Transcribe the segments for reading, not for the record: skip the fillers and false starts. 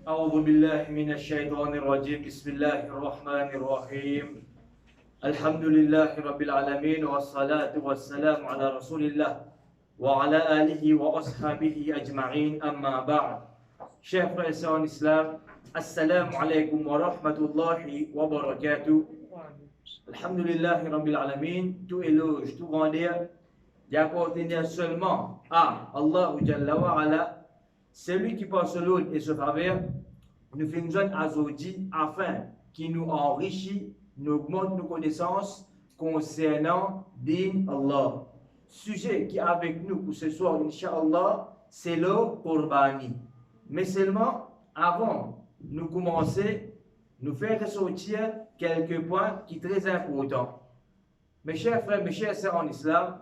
أعوذ بالله من الشيطان الرجيم بسم الله الرحمن الرحيم الحمد لله رب العالمين والصلاة والسلام على رسول الله وعلى آله وأصحابه أجمعين أما بعد. Chers frères et sœurs en islam, Assalamu alaikum wa rahmatullahi wa barakatuh. Alhamdulillah Rabbil Alamin, tout éloge, tout grandeur, d'appartenir seulement à Allah Jalla wa Ala, celui qui par son lot et ce faveur nous fait une zone azodi afin qu'il nous enrichit, nous augmente nos connaissances concernant Din Allah. Sujet qui est avec nous pour ce soir, Inch'Allah, c'est le Qurbani. Mais seulement avant de nous commencer, nous faire ressortir quelques points qui sont très importants. Mes chers frères, mes chères sœurs en islam,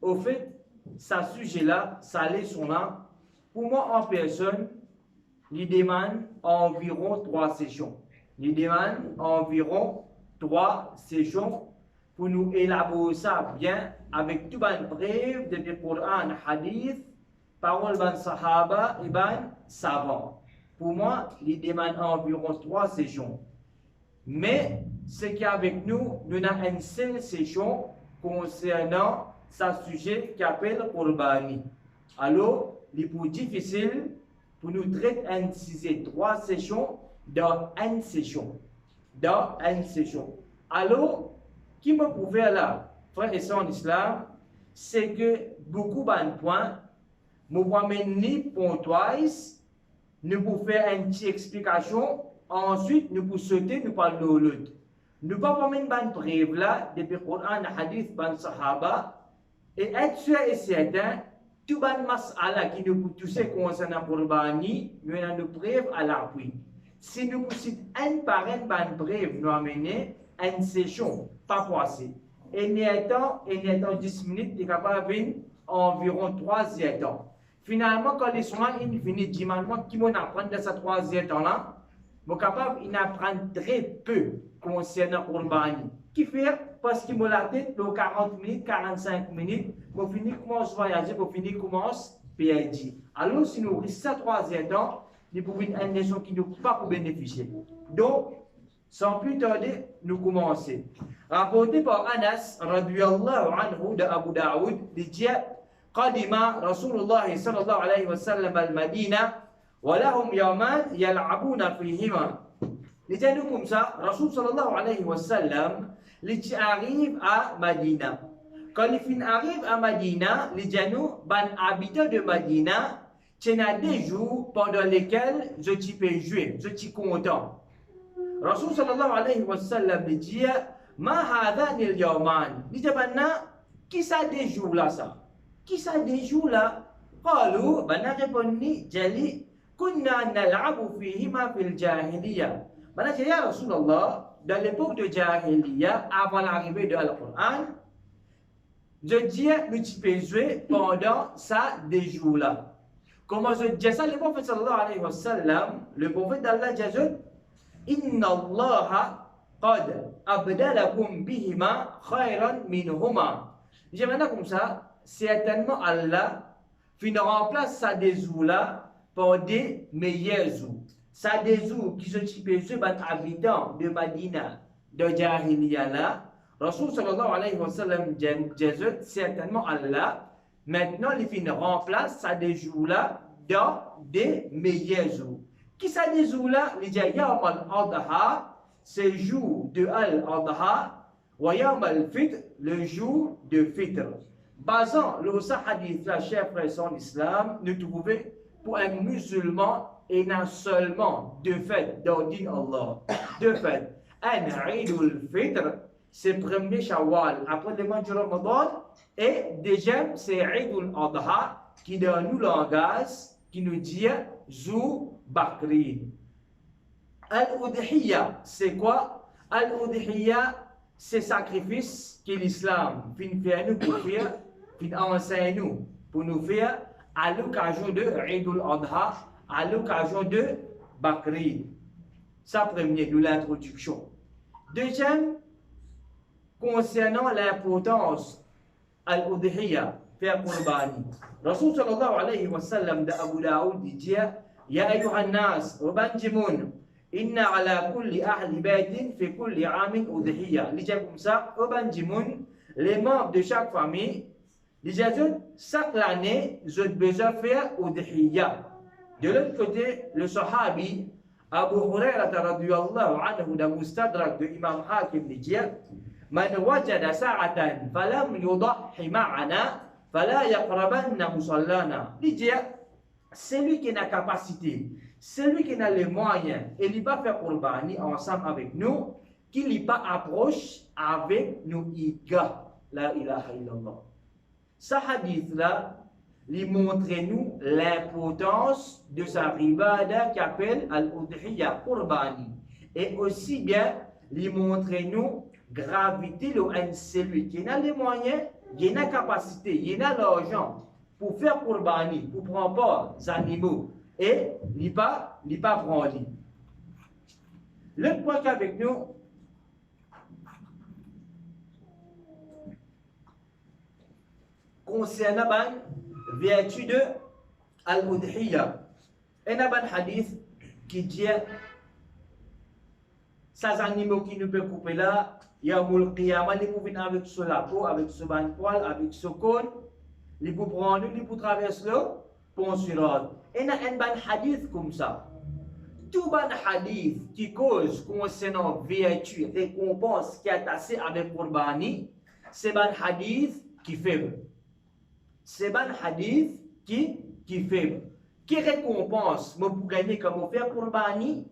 au fait, ce sujet-là, ça allait son nom. Pour moi, en personne, il demande environ 3 sessions. Il demande environ 3 sessions pour nous élaborer ça bien avec tout le bref de Coran, Hadith, paroles ban Sahaba et ban savants. Pour moi, il demande environ 3 sessions. Mais ce qui est avec nous, nous avons une seule session concernant ce sujet qui appelle Qurbani. Alors, il est plus difficile pour nous traiter un sujet 3 sessions dans une session. Dans une session. Alors, qui me pouvait là, frère et sœurs en islam, c'est que beaucoup de points, nous ne pouvons ni pontoise, nous pouvons faire une petite explication, ensuite nous pouvons sauter, nous parler de l'autre. Nous ne pouvons pas mettre une preuve là, depuis le Coran, le Hadith, le Sahaba, et être sûr et certain, tout le mas'ala qui nous peut toucher concernant le Qurbani, nous avons une preuve à l'appui. Si nous pouvons un par une preuve, nous amener une session, pas passée. Et nous étant 10 minutes, nous sommes capables environ 3 temps. Finalement, quand les soins finissent dimanche, qui vont apprendre de ce 3e temps-là, nous sommes capables d'apprendre très peu concernant le Qurbani. Qui fait parce qu'il m'a la tête, dans 40 minutes, 45 minutes, pour finir commence à voyager, pour finir commence à perdre. Alors, si nous restons à 3e temps, nous pouvons une nation qui ne peut pas bénéficier. Donc, sans plus tarder, nous commençons. Rapporté par Anas, radiyallahu anhu, de Abu Daoud, dit قدم رسول الله صلى الله عليه وسلم المدينة ولهم يومان يلعبون فيهما. Les gens comme ça, Rasul sallallahu alayhi wa sallam, les arrivent à Madina. Quand ils arrivent à Madina, les gens, les habitants de Madina, il y a des jours pendant lesquels je peux jouer, je suis content. Rasul sallallahu alayhi wa sallam dit, Ma hadhan il yawman. Il dit, qui ça des jours là ça? Qui ça des jours là? قالوا بنا répondu جلي كنا نلعب فيهما في الجاهلية. Bana dit ya Rasulallah, dans l'époque de Jahiliya, avant l'arrivée de Al-Quran, je dis nous peux jouer pendant ça des jours là. Comment je dis ça? Le prophète sallallahu alayhi wa sallam, le prophète d'Allah dit Inna Allah qad abdalakum bihima khayran minhuma. Je dis comme ça. Certainement Allah remplace ça des jours là par des meilleurs jours. Ça des jours qui sont typés sur les habitants de Madina, de Jahiliya là. Rasul sallallahu alayhi wa sallam dit certainement Allah maintenant il remplace ça des jours là dans des meilleurs jours. Qui ça des jours là? Il dit Yawm al-Adha, c'est le jour de Al-Adha, wa Yawm al-Fitr, le jour de Fitr. Basant le hadith, la chère frère en islam, nous trouvons pour un musulman et non seulement de fait d'ordine Allah. De fait, un Eid al-Fitr, c'est le premier Shawwal après le mois de Ramadan, et deuxième, c'est Eid al-Adha qui donne nous langage, qui nous dit Zou Bakri. Al-Udhiyya, c'est quoi? Al-Udhiyya, c'est sacrifice que l'islam fait nous pour faire. Il enseigne nous pour nous faire à l'occasion de Eid al-Adha, à l'occasion de Bakri. Ça, premier, de l'introduction. Deuxième, concernant l'importance al-Udhiyya, faire Qurbani. Rasul sallallahu alayhi wa sallam de Abu Daoud dit Ya ayuhan nas, ubanjimun, inna ala kulli ahli baitin fi kulli amin udhiya. Li comme ça, ubanjimun, les membres de chaque famille, déjà chaque année, ils ont besoin de faire udhiya. De l'autre côté, le sahabi, Abu Hurairah radhiyallahu anhu, dans Mustadrak de Imam Hakim, dit Man wajada sa'atan falam yudahhi ma'ana fala yaqrabanna musallana. Il dit celui qui a la capacité, celui qui a les moyens et il va faire qurbani ensemble avec nous, qu'il n'y pas approche avec nous iga. La ilaha illallah. Ce hadith là, il montre nous l'importance de sa ribada qui appelle al-udhiyya qurbani. Et aussi bien, il montre nous gravité de celui qui a les moyens, qui a la capacité, qui a l'argent pour faire qurbani, pour prendre pas les animaux et il pas prendre. Le point qu'avec nous, concernant la vertu de al-udhiyya, il y a un hadith qui dit ces animaux qui nous peuvent couper là, il y a un qiyamah, ils peuvent venir avec ce lapeau, avec ce bain poil, avec ce cône, ils peuvent prendre, ils peuvent traverser le pont sur l'autre. Il y a un hadith comme ça. Tout un hadith qui cause concernant vertu, récompense qui est assez avec qurbani, c'est un hadith qui est faible. C'est un hadith qui est faible. Qui récompense, moi pour gagner comme faire qurbani,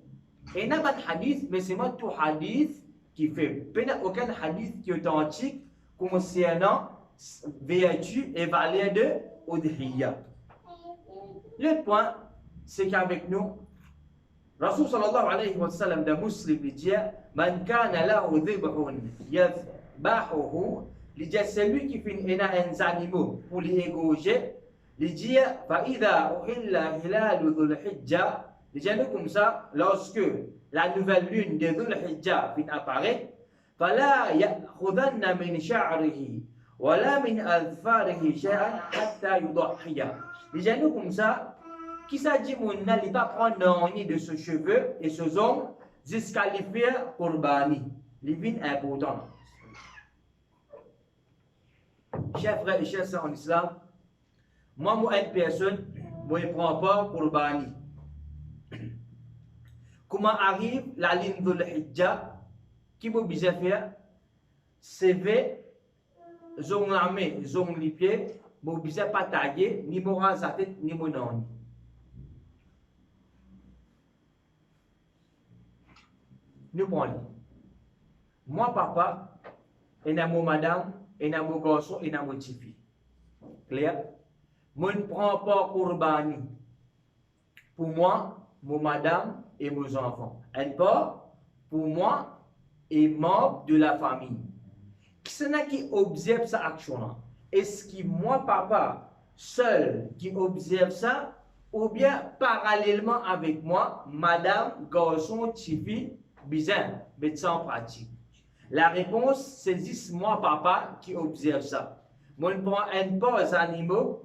il y a un hadith, mais c'est moi tout hadith qui est faible. Il n'y a aucun hadith qui est authentique concernant vertu et valeur de udhiyya. Le point, c'est qu'avec nous, Rasul sallallahu alayhi wa sallam de Muslim dit Man kana lahu dhibhun yadhbahuhu, il dit celui qui fait un animal pour les égorger, il dit fa idha uhilla hilalu dhul hijja, il dit comme ça, lorsque la nouvelle lune de dhul hijja vient apparaître, fala ya'khudanna min sha'rihi wala min adfarihi shay'an hatta yudahhiya. Il dit comme ça, qui s'est dit mon n'allait pas prendre ni de ses cheveux et ses ongles jusqu'à les faire qurbani. Les vignes importantes. Chers frères et chers sœurs en islam, moi, une personne, moi, je ne prends pas qurbani. Comment arrive la ligne de l'hijja qui m'a besoin de faire? C'est vrai, zong la main, zong les pieds, m'a besoin de pas tailler, ni mon ras sa tête, ni mon nom. Nous prenons. Moi, papa, et mon madame, et mon garçon, et mon petit fille. Clair? Moi, je ne prends pas qurbani. Pour moi, mon madame et mes enfants. Elle pas pour moi et membre de la famille. Qui c'est qui observe cette action-là? Est-ce que moi, papa, seul qui observe ça, ou bien parallèlement avec moi, madame, garçon, petit fille, bizarre, médecin en pratique? La réponse, c'est juste moi, papa, qui observe ça. Moi, je prends un peu les animaux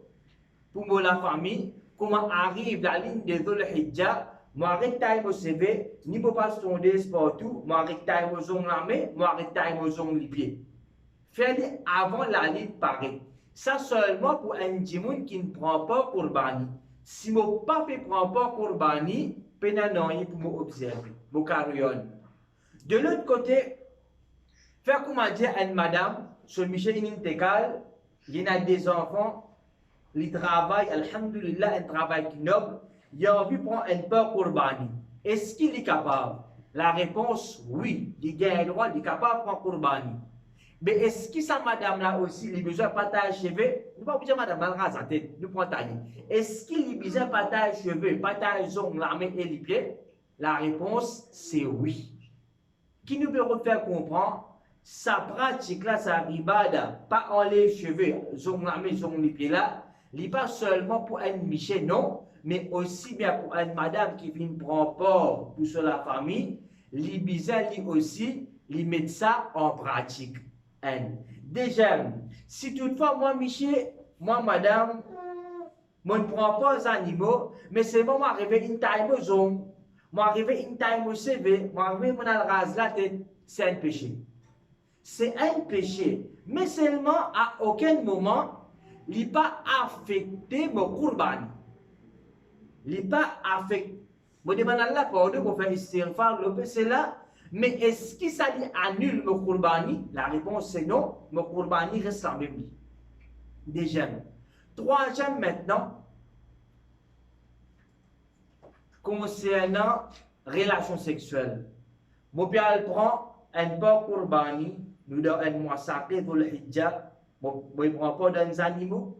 pour moi, la famille, comment arrive la ligne de Dhul Hijja, moi, arrête mon CV, ni pour pas sonder partout, moi, arrête mon ongles l'armée, moi, arrête mon ongles les pieds. Faites avant la ligne paraît. Ça seulement pour un djimoun qui ne prend pas qurbani. Si mon papa ne prend pas qurbani, pénal pour m'observer, mon carrion. De l'autre côté, faire comment dire à une madame, sur Michel Intégal, il y a des enfants, ils travaillent, alhamdulillah, un travail qui noble, il a envie de prendre un peu qurbani. Est-ce qu'il est capable? La réponse, oui, il a le droit, il est capable de prendre qurbani. Mais est-ce que sa madame-là aussi, il a besoin de partager cheveux? Nous pas besoin de madame, elle rase la tête, nous prenons tailler. Est-ce qu'il a besoin de partager cheveux, partager ongles, la main et les pieds? La réponse, c'est oui. Qui nous peut faire comprendre? Sa pratique là, sa ribada, pas en les cheveux, ongles, la main, ongles, les pieds là, il n'est pas seulement pour un Michel, non, mais aussi bien pour une madame qui vient prendre part pour la famille, les bizarres aussi, les mettent ça en pratique. Déjà, si toutefois moi, Michel, moi, madame, je ne prends pas les animaux, mais c'est bon, m'arriver une taille aux hommes, m'arriver une taille au CV, m'arriver mon rase la tête, c'est un péché. C'est un péché, mais seulement à aucun moment, il n'est pas affecté mon courban. Il n'est pas affecté. Je demande à Allah pour faire istighfar, le péché là, mais est-ce que ça lui annule mon courbani? La réponse c'est non, mon courbani reste en même. Deuxième. Troisième maintenant, concernant relation sexuelle. Mon père prend un peu courbani, nous donne un mois sacré pour le hijab, ne prend pas dans les animaux.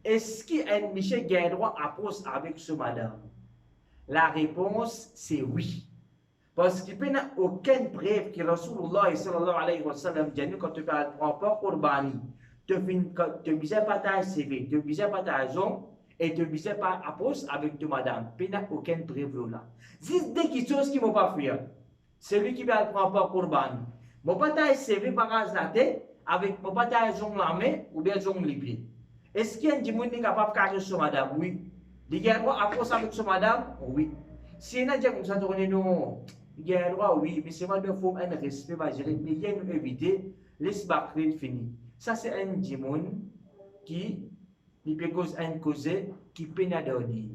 Est-ce qu'un monsieur a droit à poser avec ce madame? La réponse c'est oui. Parce qu'il n'y a aucune preuve que Rasulullah sallallahu alayhi wa sallam dit quand tu ne prends pas courbani, tu ne vises pas ta CV, tu ne vises pas ta zone et tu ne vises pas à poser avec ta madame. Il n'y a aucune preuve là. C'est des choses qui ne vont pas fuir. Celui qui ne prend pas courbani. Je ne pas ta CV par hasard avec mon pas ta zone la main ou bien zone les pieds. Est-ce qu'il y a un monde qui est capable de cacher sur madame? Oui. Il y a droit à poser avec ce madame? Oui. Si on a dit comme ça, non. Il y a droit, oui, mais c'est moi de faut un respect, mais il y a une éviter, laisse bâcler fini. Ça, c'est un démon qui peut causer un cause qui peut n'a donner.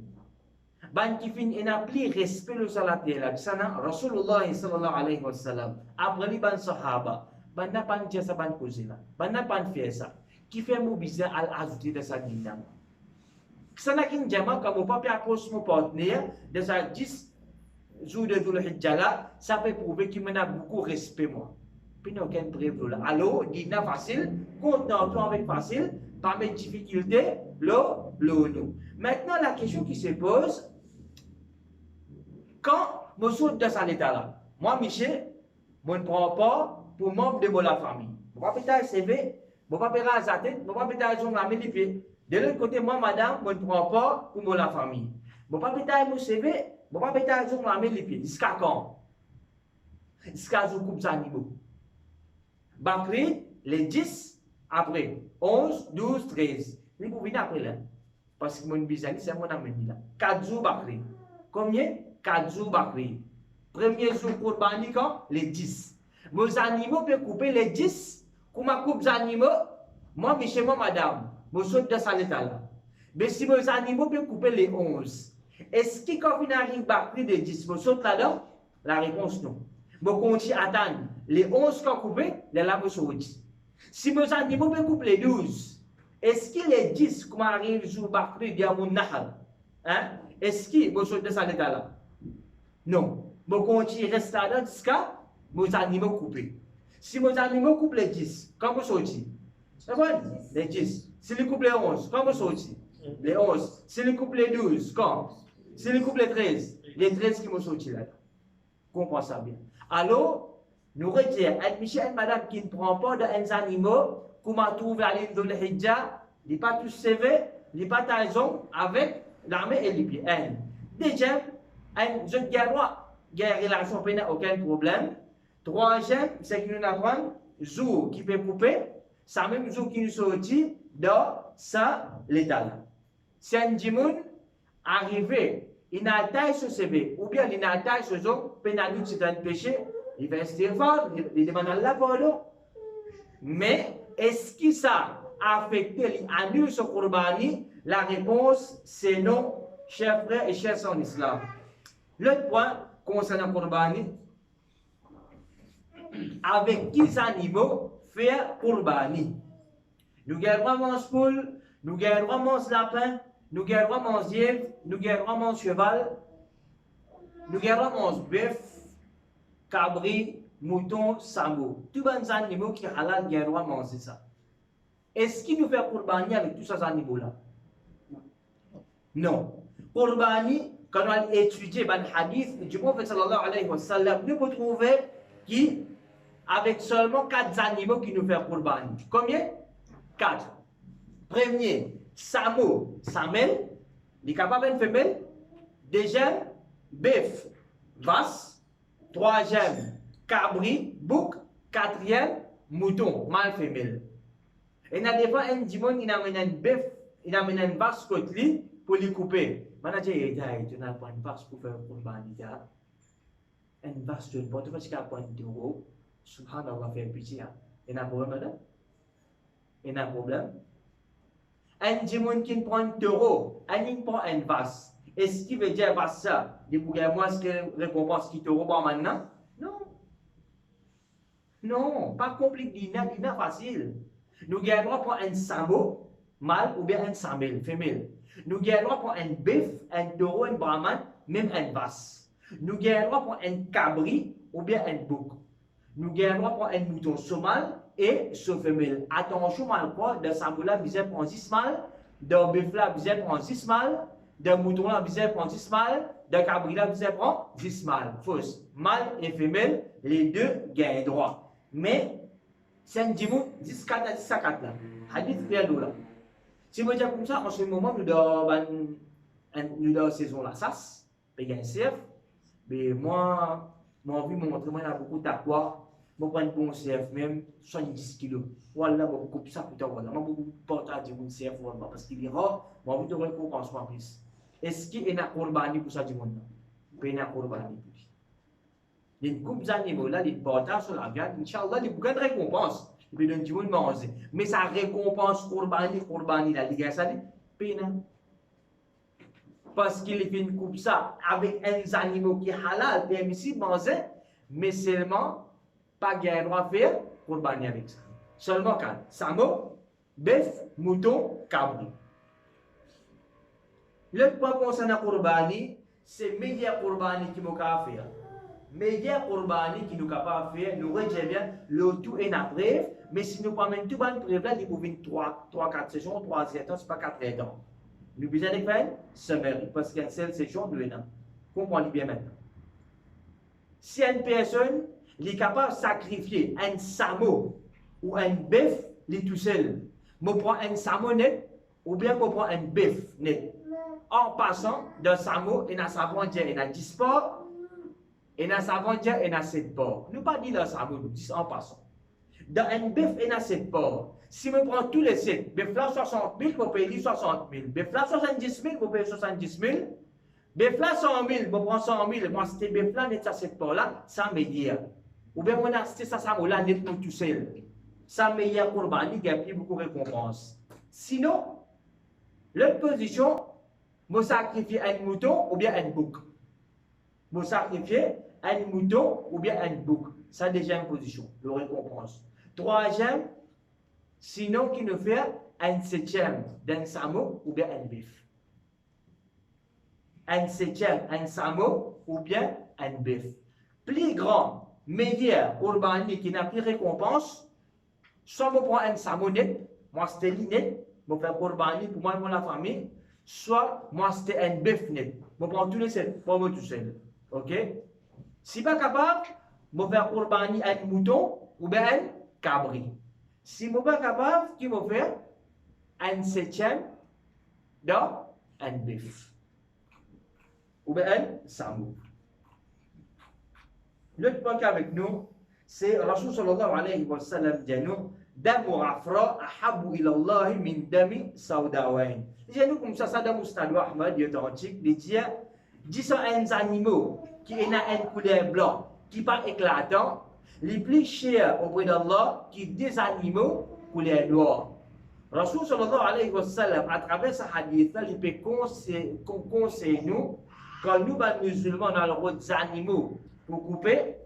Ban qui finit n'a plus respect le salat là. Ça n'a Rasulullah sallallahu alayhi wa sallam. Après les ban sahaba, ban n'a pas dit ça ban cause là. Ban n'a pas fait ça. Qui fait mon bizarre à ajouter de sa dynamique. Ça n'a qu'une diamant comme pas approche mon partenaire de sa 10 jours de Dhul Hijjah là, ça peut prouver qu'il m'a beaucoup respect moi. Puis il n'y a aucune preuve là. Alors, il est facile, content avec facile, pas de difficulté, nous. Maintenant, la question qui se pose, quand je suis dans cet état-là, moi, Michel, je ne prends pas pour membre de la famille. Je ne vais pas péter CV, je ne vais pas péter la tête, je ne vais pas péter les pieds. De l'autre côté, moi, madame, je ne prends pas pour la famille. Je ne vais pas péter mon CV, je ne vais pas péter les pieds. Jusqu'à quand? Jusqu'à ce que je coupe les animaux. Bakri, les 10, après 11, 12, 13. Vous pouvez après là. Parce que mon bizarre, c'est mon ami là. 4 jours Bakri. Combien? 4 jours Bakri. Premier jour pour Bani quand? Les 10. Mes animaux peuvent couper les 10. Comment coupe les animaux? Moi, chez moi, madame, je saute dans cet état là. Mais si mes animaux peuvent couper les 11, est-ce que quand vous arrivez Bakri des 10, je saute là-dedans? La réponse non. Je continue à attendre. Les 11 qui ont coupé, les lames sont 10. Si mes animaux peuvent couper les 12, est-ce que les 10, comment arrive sur Bakri, il y a mon nahal? Hein? Est-ce que je saute dans cet état là? Non. Je continue à rester là jusqu'à mes animaux coupés. Si mes animaux coupent les 10, quand vous sortez? C'est bon? Les 10. Si ils coupent les 11, quand vous sortez? Les 11. Si ils coupent les 12, quand? Si ils coupent les 13, les 13 qui vont sortir là. Comprends ça bien. Alors, nous retirons un monsieur et madame qui ne prend pas des animaux, comment trouver à l'île de l'Hijjah, il n'est pas tout sévère, il n'est pas taison avec l'armée et les pieds. Deuxième, un jeune guerrois, guerre relation, il n'y a aucun problème. Troisième, c'est que nous avons un jour qui peut couper, c'est même jour qui nous sortit dans ça l'état. C'est un djimoun arrivé. Il n'a pas sur CV, ou bien il n'a pas sur zone, pénalité c'est un péché, il va se dire fort, il demande à Allah pardon. Mais est-ce que ça a affecté, il annule ce Qurbani? La réponse c'est non, chers frères et chers en islam. L'autre point concernant Qurbani, avec qui animaux faire Qurbani? Nous gagnons mange poule, nous gagnons mange lapin. Nous gardons mon lièvre, nous gardons mon cheval, nous gardons mon bœuf, cabri, mouton, sambo. Tous les animaux qui halal gardons manger ça. Est-ce qu'il nous fait Qurbani avec tous ces animaux-là? Non. Qurbani, quand on a étudié le hadith du prophète sallallahu alayhi wa sallam, nous pouvons trouver qui, avec seulement 4 animaux qui nous font Qurbani. Combien? 4. Premier. Samo, Samel, il est capable d'une femelle. Deuxième, bœuf, vache. Troisième, cabri, bouc. Quatrième, mouton, mâle femelle. Et il y a des fois un dimon qui amène un bœuf il amène une vache côté lui pour les couper. Manager tu n'as pas une vache pour faire Qurban. Une vache tu ne peux pas faire un euro. Subhanallah fait pitié. Il y a un problème là? Il y a un problème. Un jimoun qui prend un taureau, un prend un vache. Est-ce qu'il veut dire ça? Il vous dire moi ce que récompense qui taureau pas maintenant? Non. Non, pas compliqué, dina facile. Nous gagnons pour un samo, mâle ou bien un samel, femelle. Nous gagnons pour un bœuf, un taureau, un brahman, même un vache. Nous gagnons pour un cabri ou bien un bouc. Nous gagnons pour un mouton mâle et femelle. Attention, mal quoi, de samo-là, vous prend 10 mâles, de bœuf-là, vous prend 10 mâles, de mouton-là, vous prend 10 mâles, de cabri-là, vous prend 10 mâles. Fausse. Mâle et femelle, les deux gagnent droit. Mais, c'est un djimoun 10-4 à 10-4 là. Hadith clair là. Si vous dites comme ça, en ce moment, nous avons une saison la sas, il y a un CF. Mais moi, mon envie de montrer, moi, il y a beaucoup d'aqua. Je prends un bon CF, même 70 kg. Voilà, je coupe ça plus tard. Voilà, je vais porter un djimoun CF parce qu'il est rare. J'ai envie de récompenser en plus. Est-ce qu'il y a un Qurbani pour ça, djimoun? Il y a un Qurbani pour ça. Les coupes animaux là, les portages sur la viande, Inch'Allah, il y a beaucoup de récompenses. Il peut donner du monde manger. Mais ça récompense Qurbani là, les gars, ça dit, peine. Parce qu'il fait une coupe ça avec un animal qui est halal, permissible manger, mais seulement pas gain droit faire Qurbani avec ça. Seulement quand samo, bœuf, mouton, cabri. Le point concernant Qurbani, c'est meilleur Qurbani qui m'a faire. Meilleur Qurbani qui nous capable de faire, nous rejevons le tout et la preuve, mais si nous prenons tout bonne preuve là, il faut venir 3-4 sessions, 3 ans, c'est pas 4 ans. Nous besoin de faire sommaire, parce qu'une seule session, 2 ans. Comprenez bien maintenant. Si une personne est capable de sacrifier un samo ou un bœuf, il est tout seul. Je prends un samo net ou bien je prends un bœuf net. En passant de samo et dans sa frontière et dans 10 ports, et dans sa frontière et dans 7 ports. Nous pas dire dans samo, nous disons en passant. Dans un bœuf et dans 7 ports, si je prends tous les 7, bœuf là 60 000, je paye 60 000. Bœuf là 70 000, je paye 70 000. Bœuf là 100 000, je prends 100 000. Moi, c'était bœuf là, net ça 7 ports là, ça meilleur. Ou bien, moi, c'était ça, ça, là, net tout seul. Ça meilleur Qurbani, il y a plus beaucoup de récompenses. Sinon, l'autre position, je sacrifie un mouton ou bien un bouc. Je sacrifier un mouton ou bien un bouc. Ça, deuxième position, le récompense. Troisième, sinon, qui nous fait un septième d'un samo ou bien un bœuf. Un septième, un samo ou bien un bœuf. Plus grand, meilleur, Qurbani qui n'a plus récompense, soit je prends un samo net, moi c'était net, je fais Qurbani pour moi et pour la famille, soit moi c'était un bœuf net. Je prends tous les 7 pour moi tout seul. Ok? Si pas capable, je vais faire Qurbani un mouton ou bien un cabri. Si je pas capable, qui va faire un septième dans un bœuf. Ou bien un samo. L'autre point avec nous, c'est Rasul sallallahu alayhi wa sallam dit nous, damu afra ahabu ila Allah min dami saudawain. Il dit nous comme ça dans Moustad Ahmad, il est authentique, il dit un animaux qui ont une couleur blanche, qui n'est pas éclatant, les plus chers auprès d'Allah, qui des animaux couleur noire. Rasul sallallahu alayhi wa sallam, à travers ce hadith, il peut conseiller nous, quand nous, les musulmans, on a le droit des animaux pour couper,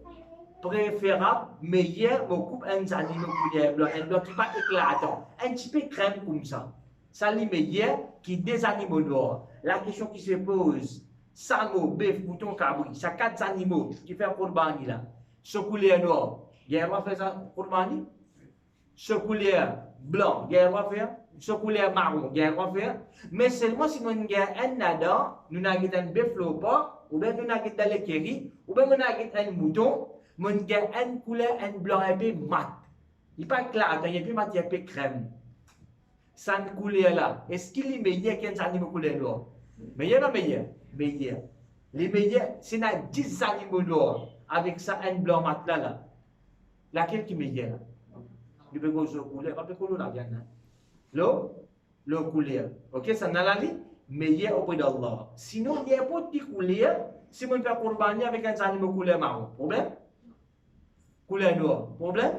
préférable, meilleur, pour couper un animal couleur blanc, un blanc qui n'est pas éclatant, un petit peu crème comme ça. Ça, c'est meilleur qui des animaux noirs. La question qui se pose, samo, bœuf, mouton, cabri, c'est 4 animaux qui font Qurbani là. Ce couleur noir, il y a un faire ça Qurbani. Ce couleur blanc, il y a un faire. Ce couleur marron, il y a un faire. Mais seulement si nous avons un nadan, nous avons un bœuf au pas, ou bien nous avons un l'équerri, ou bien nous avons un mouton, nous avons une couleur, un blanc un peu mat. Il n'est pas clair, il est mat, il est un peu crème. Cette couleur là, est-ce qu'il est meilleur qu'un animal couleur noir? Meilleur ou meilleur? Meilleur. Les meilleurs, c'est 10 animaux noirs avec ça, un blanc mat là. Laquelle qui est meilleure? Il peut causer couleur, pas couleur la viande. L'eau, le couleur. Ok, ça n'a la vie meilleur auprès d'Allah. Sinon, il n'y a pas de couleur si on fait Qurbani avec un animal couleur marron. Problème? Couleur noire. Problème?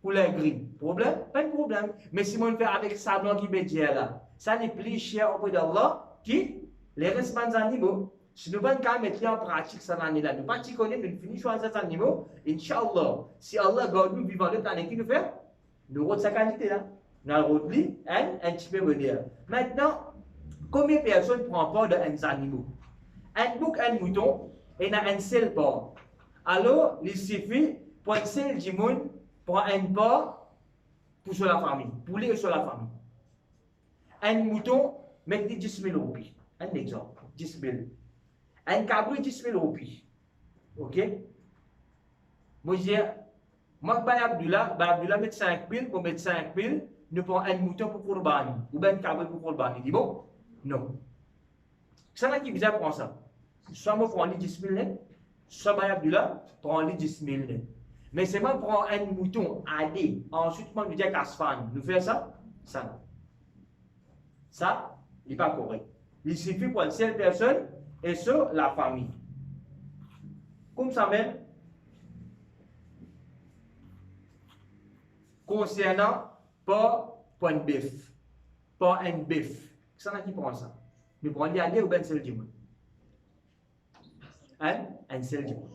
Couleur gris. Problème? Pas de problème. Mais si on fait avec sablan qui est là, ça n'est plus cher auprès d'Allah qui les restes animaux. Si nous ne mettre en pratique cette année-là, nous pratiquons, nous finissons ces animaux, Inch'Allah, si Allah garde nous vivant le temps qui nous fait, nous avons sa qualité-là. Nous avons un petit peu bonheur. Maintenant, combien de personnes prennent part d'un animaux? Un bouc, un mouton, et un seul part. Alors, il suffit pour un seul dimoun, pour un part pour sur la famille, pour les sur la famille. Un mouton, mettez 10 000 roupies. Un exemple, 10 000. Un cabri, 10 000 roupies. Ok? Moi, je dis, moi, Abdullah met 5 000, pour mettre 5 000, nous prenons un mouton pour Qurbani, ou bien un cabri pour Qurbani. Il dit bon? Non. C'est là qui vient prendre ça. Soit moi prends les 10 000, soit Abdullah prend les 10 000. Mais c'est moi prends un mouton AD, ensuite moi je dis à Kasfan, nous faisons ça? Ça. Ça, il n'est pas correct. Il suffit pour une seule personne et sur la famille. Comme ça même, concernant pas un bœuf, pas un bœuf. C'est là qui prend ça. Nous prenons les AD ou bien seul dimoun. Un seul dimoun.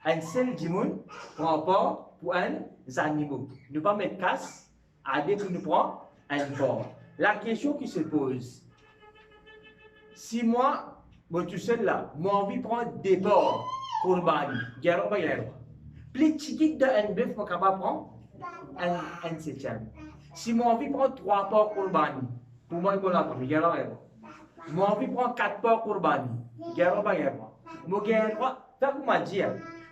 Un seul dimoun prend pas pour un animal. Nous pas mettre casse, AD pour nous prendre un porc. La question qui se pose, si moi, tout seul là, moi envie de prendre des porcs, Qurbani, guerre pas guerre. Plus petit d'un bœuf, moi capable de prendre un septième. Si moi envie de prendre 3 porcs Qurbani, pour moi, il faut la prendre, guerre pas guerre. Moi envie de prendre 4 porcs Qurbani, guerre pas guerre. Moi guerre pas, fait comme m'a dit,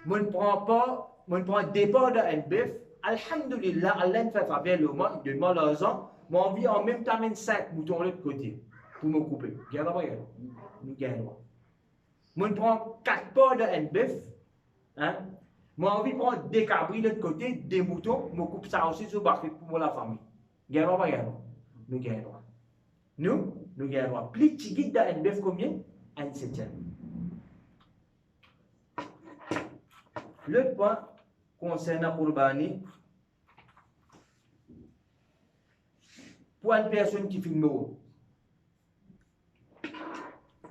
moi ne prends pas, moi ne prends des porcs d'un bœuf, alhamdulillah, Allah me fait faveur le mois, il demande l'argent. Moi, envie en même temps, 5 moutons de l'autre côté pour me couper. Regarde, regarde. Nous gagnons. Moi, je prends 4 porcs de bœuf. Hein? Moi, envie de prendre des cabris de l'autre côté, des moutons, je coupe ça aussi sur le pour la famille. Regarde, regarde. Nous gagnons. Nous gagnons. Plus petit guide de bœuf, combien? Un septième. L'autre point concernant Qurbani. Pour une personne qui filme,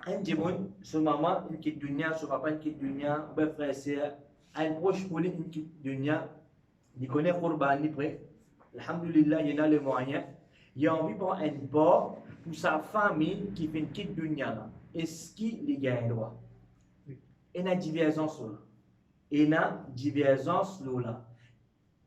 un dimoun, son maman, une quitte dunya, son papa, une quitte dunya, un frère, c'est un proche pour lui, une quitte dunya, il connaît Qurbani près, alhamdulillah, il y a les moyens, il a envie de prendre un porc pour sa famille qui fait une quitte dunya. Est-ce qu'il y a un droit? Il y a une divergence là. Il y a une divergence là.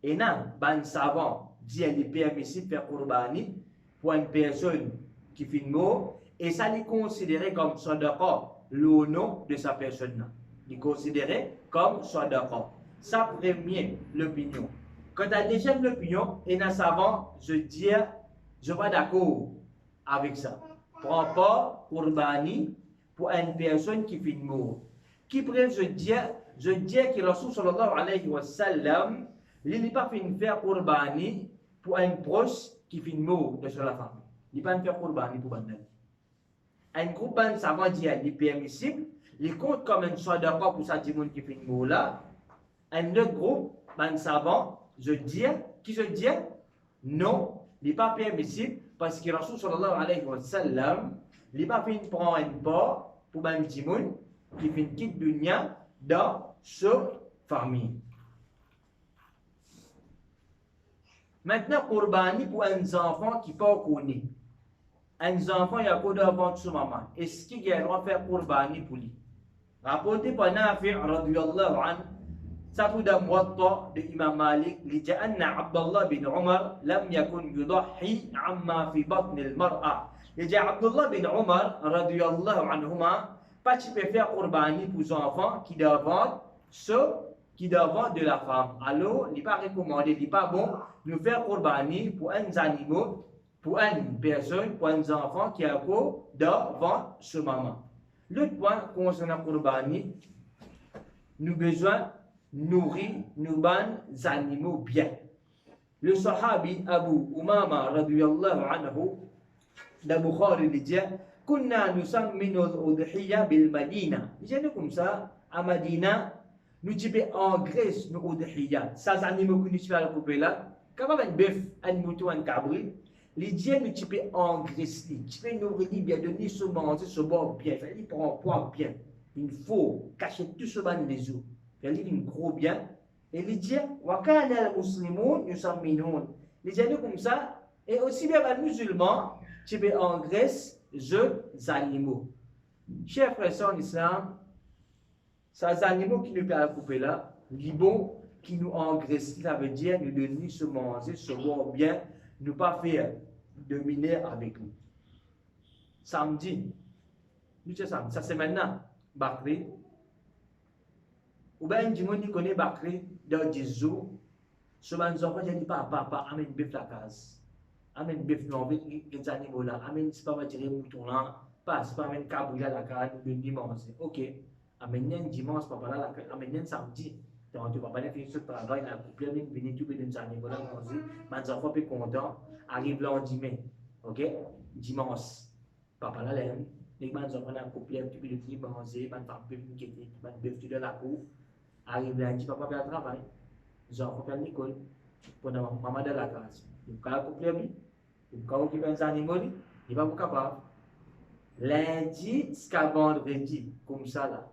Il y a un savant dit qu'il est permissible de faire Qurbani pour une personne qui fait une mort, et ça est considéré comme sadaqa, le nom de sa personne-là. Il est considéré comme sadaqa. Sa première opinion. Quand à la deuxième opinion, et dans savant, je dis, je ne suis pas d'accord avec ça. Prends pas Qurbani pour une personne qui fait une mort. Qui pourrait je dis que Rasul sallallahu alayhi wa sallam, il n'est pas fait une faire Qurbani pour un proche qui fait une mort de sur la famille. Il n'est pas faire Qurbani pour Bandani. Un groupe de savants dit qu'il est permissible, il compte comme un sadaqa pour sa dimoun qui fait une mort là. Un autre groupe de savants, qui se dit non, il n'est pas permissible parce que Rasul sallallahu alayhi wa sallam, il n'est pas fait prendre un part pour un dimoun qui fait une quitte dunya dans sa famille. Maintenant, Qurbani pour un enfant qui n'est pas connu. Un enfant, il y a quoi d'avant de sa maman. Est-ce qu'il y a le droit de faire Qurbani pour lui? Rapporté par Nafi' radiyallahu anhu, ça tout d'un muwatta de Imam Malik, لأن عبد الله بن عمر لم يكن يضحي عما في بطن المرأة. عبد الله بن عمر radiyallahu anhuma, pas tu peux faire Qurbani pour les enfants qui doivent de la femme. Alors, il n'est pas recommandé, il n'est pas bon de faire Qurbani pour un animal, pour une personne, pour un enfant qui a quoi devant sa maman. L'autre point concernant Qurbani, nous avons besoin de nourrir nos animaux bien. Le Sahabi Abu Umama radiyallahu anhu, Dans Bukhari, il dit Kunna nusamminu al-udhiyya bil Madina. Il dit comme ça, à Madina, nous typons en Grèce, nous udhiyya. Ça, animaux que nous faisons à la couper là, comme un bœuf, un mouton, un cabri. Les dieux nous typons en Grèce. Les typons nous redit bien, donner ce manger, ce boire bien. Il prend poids bien. Il faut cacher tout ce ban des eaux. Il gros bien. Et les dieux, wakana al-muslimun yusamminun. Les dieux comme ça, et aussi bien les musulmans, typés en Grèce, les animaux. Chers frères et sœurs en islam, ces animaux qui nous permettent de couper là, les bons qui nous engraissent, ça veut dire nous donner se manger, se boire bien, ne pas faire dominer avec nous. Samedi, nous c'est samedi, ça c'est maintenant, Bakri. Ou bien, du monde qui connaît Bakri, dans 10 jours, souvent les enfants disent papa, amène bœuf la case. Amène bœuf, nous envoie les animaux là, amène, c'est pas va tirer mouton là, pas, c'est pas amène cabri là la case, nous donner manger. Ok. Amener dimanche, papa là, amener samedi. Donc, tu vas pas faire ce travail, la couple, venir tout les animaux là, manger. Mes enfants sont contents, arrive lundi, ok? Dimanche, papa là, les enfants là, couple, tu peux le manger, mes femmes peuvent quitter, mes bœufs de la cour. Arrive lundi, papa fait le travail. Les enfants font l'école. Pendant maman de la classe. Il faut couple, il faut occuper les animaux, il va vous capable. Lundi, jusqu'à vendredi, comme ça là.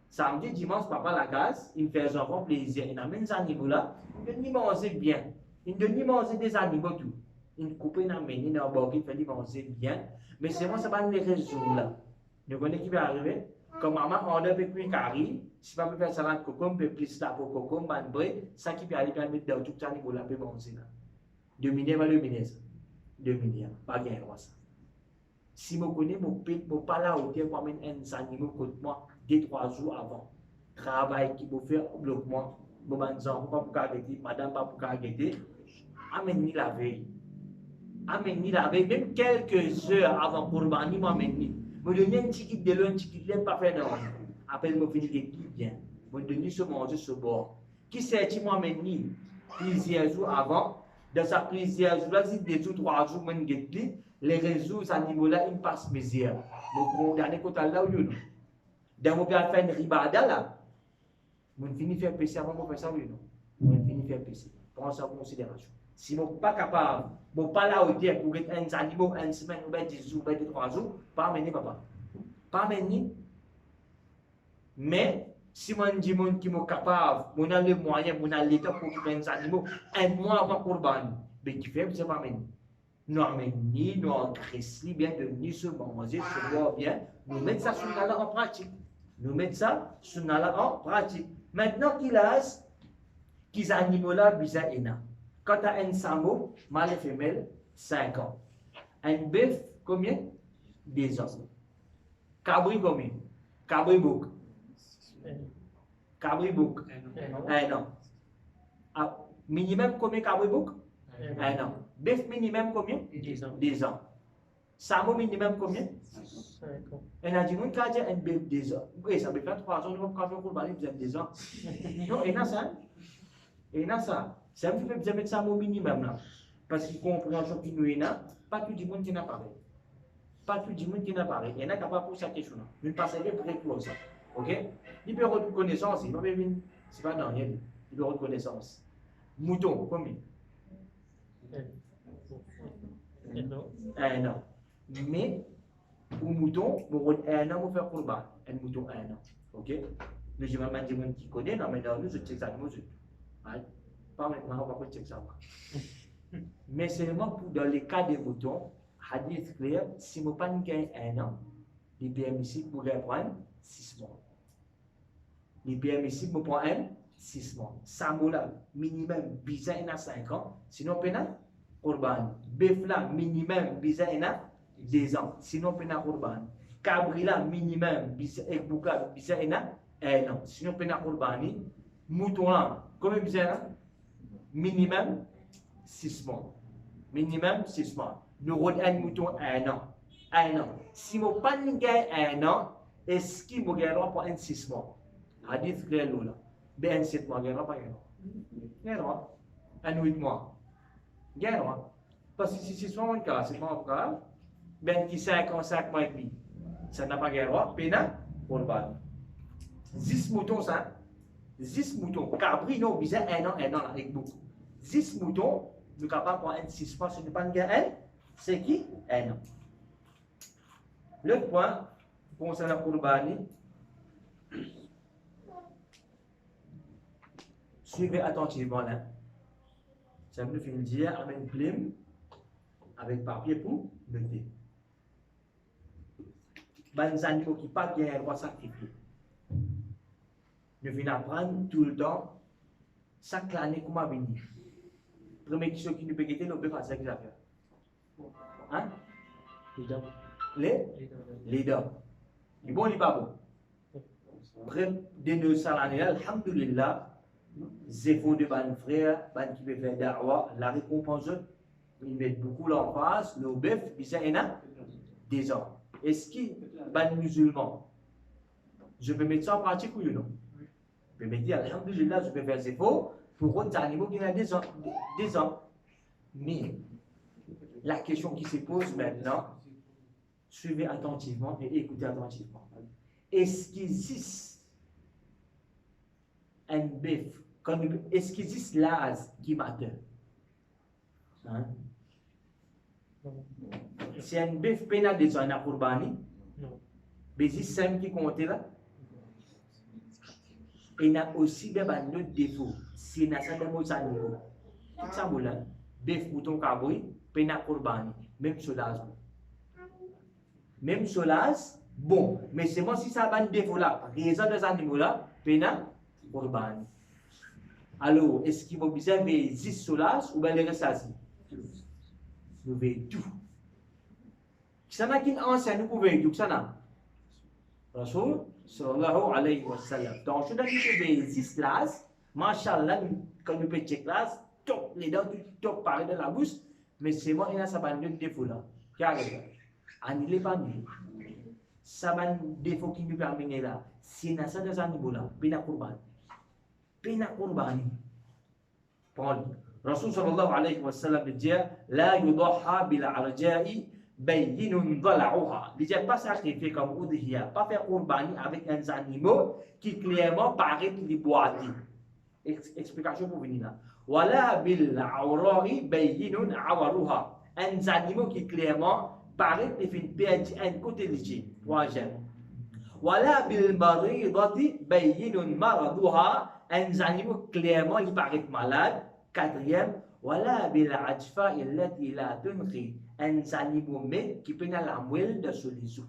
Samedi, dimanche, papa la case, il fait un enfant plaisir. Il amène les animaux là, il donne manger bien. Il donne manger des animaux tout. Il coupe, il amène, il embarque, il fait manger bien. Mais c'est moi, ça va les résoudre là. Nous connaissons qui va arriver. Comme maman, on a fait plus carré. Si papa fait salade coco, on peut plus là pour coco, ça qui peut aller mettre dans tout les animaux là, peut manger là. Dominer, va dominer ça. Dominer, pas bien ça. Si je connais mon père, je ne pas là où pour amener un animal contre moi 2-3 jours avant. Travail qui peut faire bloquement. Je ne sais pas pour arrêter, madame pas pour arrêter. Amène-ni la veille. Amène-ni la veille, même quelques heures avant pour m'amener, m'amène-ni. Je donne un ticket de l'un, un ticket de l'un, pas fait non. Après, je finis de tout bien. Je donne ce manger, ce bord. Qui sait qui m'amène-ni plusieurs jours avant. Dans sa plusieurs jours, là, si 2 ou 3 jours, je ne les réseaux, ces animaux-là, ils passent misère. Donc, dernier côté là, où non. Dans mon père fait une ribada là, je finis de faire péché avant de faire ça, oui, non. Je finis de faire péché. Prends ça en considération. Si je ne suis pas capable, je ne suis pas là où dire pour être un animal, une semaine, ou 10 jours, ou 3 jours, pas amener papa. Pas amener. Mais, si je dis que je suis capable, je a le moyen, je a l'état pour occuper un animal, un mois avant Courban, mais qui fait, je ne pas amener. Nous amener, nous engraisser bien, de venir se manger, se boire bien, nous mettre ça sur en pratique. Nous mettre ça sur en pratique. Maintenant qu'il a, qu'ils animaux là, bizarre et na. Quand tu as un samo, mâle et femelle, 5 ans. Un bœuf, combien? 10 ans. Cabri, combien? Cabri bouk. Cabri bouk. 1 an. Minimum, combien cabri bouk? 1 an. Bœuf minimum, combien? 10 ans. 10 ans. Samo minimum, combien? 5 ans. Et on a dit, on a un bœuf 10 ans. Oui, ça peut faire 3 ans, on va faire pour parler de 10 ans. Non, et là, ça. Et là, ça. Ça me fait besoin de ça au minimum là. Parce qu'il comprend ce qui nous est là, pas tout le monde qui n'a pas. Pas tout le monde qui n'a pas. Il y en a qui n'ont pas pour cette question là. Nous passons les prêts pour ça. Ok? Il peut avoir connaissance, il ne c'est pas dans rien. Il peut avoir connaissance. Mouton, combien? 1 an. Mais, pour mouton, pour 1 an, on fait pour bas. Un mouton 1 an. Ok? Nous, je vais dire des gens qui connaissent, mais dans nous, je check ça, nous, pas maintenant, on va pas check ça. Mais seulement pour dans les cas des moutons, hadith clair, si je pas gagne 1 an, les permissibles pourraient prendre 6 mois. Les permissibles me prennent 6 mois. Ça là, minimum, bizarre, il y a 5 ans. Sinon, pénal, Corban. Bœuf là, minimum, bizarre, il y a 2 ans. Sinon, pénal, Corban. Cabri là, minimum, bizarre, il y a 1 an. Sinon, pénal, Corban. Mouton là, combien bizarre là? Minimum 6 mois. Minimum 6 mois. Nous avons un mouton 1 an. 1 an. Si je n'ai pas gagné 1 an, est-ce qu'il me gagnera pour un 6 mois? Hadith clair là. Ben 7 mois, gagnera pas gagnera. Gagnera. Un 8 mois. Gagnera. Parce que si c'est soit un cas, c'est pas un cas. ben qui 55 mois et demi. Ça n'a pas droit, pena kurban. 10 moutons, ça. 10 moutons. Cabri, non, bizarre, un an, avec beaucoup. 10 moutons, nous sommes capables de prendre 6 mois, ce n'est pas un gain, c'est qui? Un an. Le point, concernant la kurbani, suivez attentivement là. Ça me fait dire avec une plume, avec papier pour noter. Les animaux qui pas bien le droit de sacrifier. Nous venons apprendre tout le temps, chaque année comment venir. Première question qui nous peut guetter, nous peut faire ça que j'appelle. Hein? Les dents. Les bons, les pas bons. Après, de nos salariés, alhamdulillah, zéro de ban frère, ban qui peut faire da'wa, la récompense, ils mettent beaucoup l'emphase, le bœuf, ils ont des ans. Est-ce que ban musulman, je peux mettre ça en pratique ou non? Je peux me dire, alhamdulillah, je peux faire zéro pour des animaux qui ont des ans. Mais la question qui se pose maintenant, suivez attentivement et écoutez attentivement. Est-ce qu'il existe un bœuf, est-ce qu'il existe l'as qui m'attend? Hein? Si un bœuf pénal des ans à Kurbani, mais il existe un qui compte là. Et il y a aussi des autres défauts. Si il y a des animaux, tout ça, bœuf, mouton, cowboy, pénal Kurbani, même solaz. Même solaz, bon, mais c'est moi si ça a un défaut là, raison des animaux là, pénal Kurbani. Alors, est-ce qu'il va observer 10 solaz ou bien les restes assis? Nous voyons tout. Ça n'a qu'une ancienne, nous pouvons tout ça n'a. Rasoul, sallallahu alayhi wa sallam. Donc, je dois dire 10 classes, machallah, quand nous pouvons checker classe, top, les dents, top, pareil de la bouche, mais c'est moi, il y a ça, un défaut là. Qu'est-ce annulé pas annulé. Ça va un défaut qui nous permet là. Si on a ça dans un niveau là, pena kurban. Pena kurban. Rasul sallallahu alayhi wa sallam dit la yudaha bil arja'i bayyinun dhala'uha. Il dit pas sacrifier comme udhiya, pas faire kurban avec un animal qui clairement paraît les boiter. Explication pour venir là. Wala bil awra'i bayyinun awaruha. Un animal qui clairement paraît et fait perdre un côté léger. Troisième. Wala bil maridati bayyinun maraduha. Un animal clairement il paraît malade. Quatrième. Wala bil ajfa illati la tunqi. Un animal qui peut la moelle de sous les os.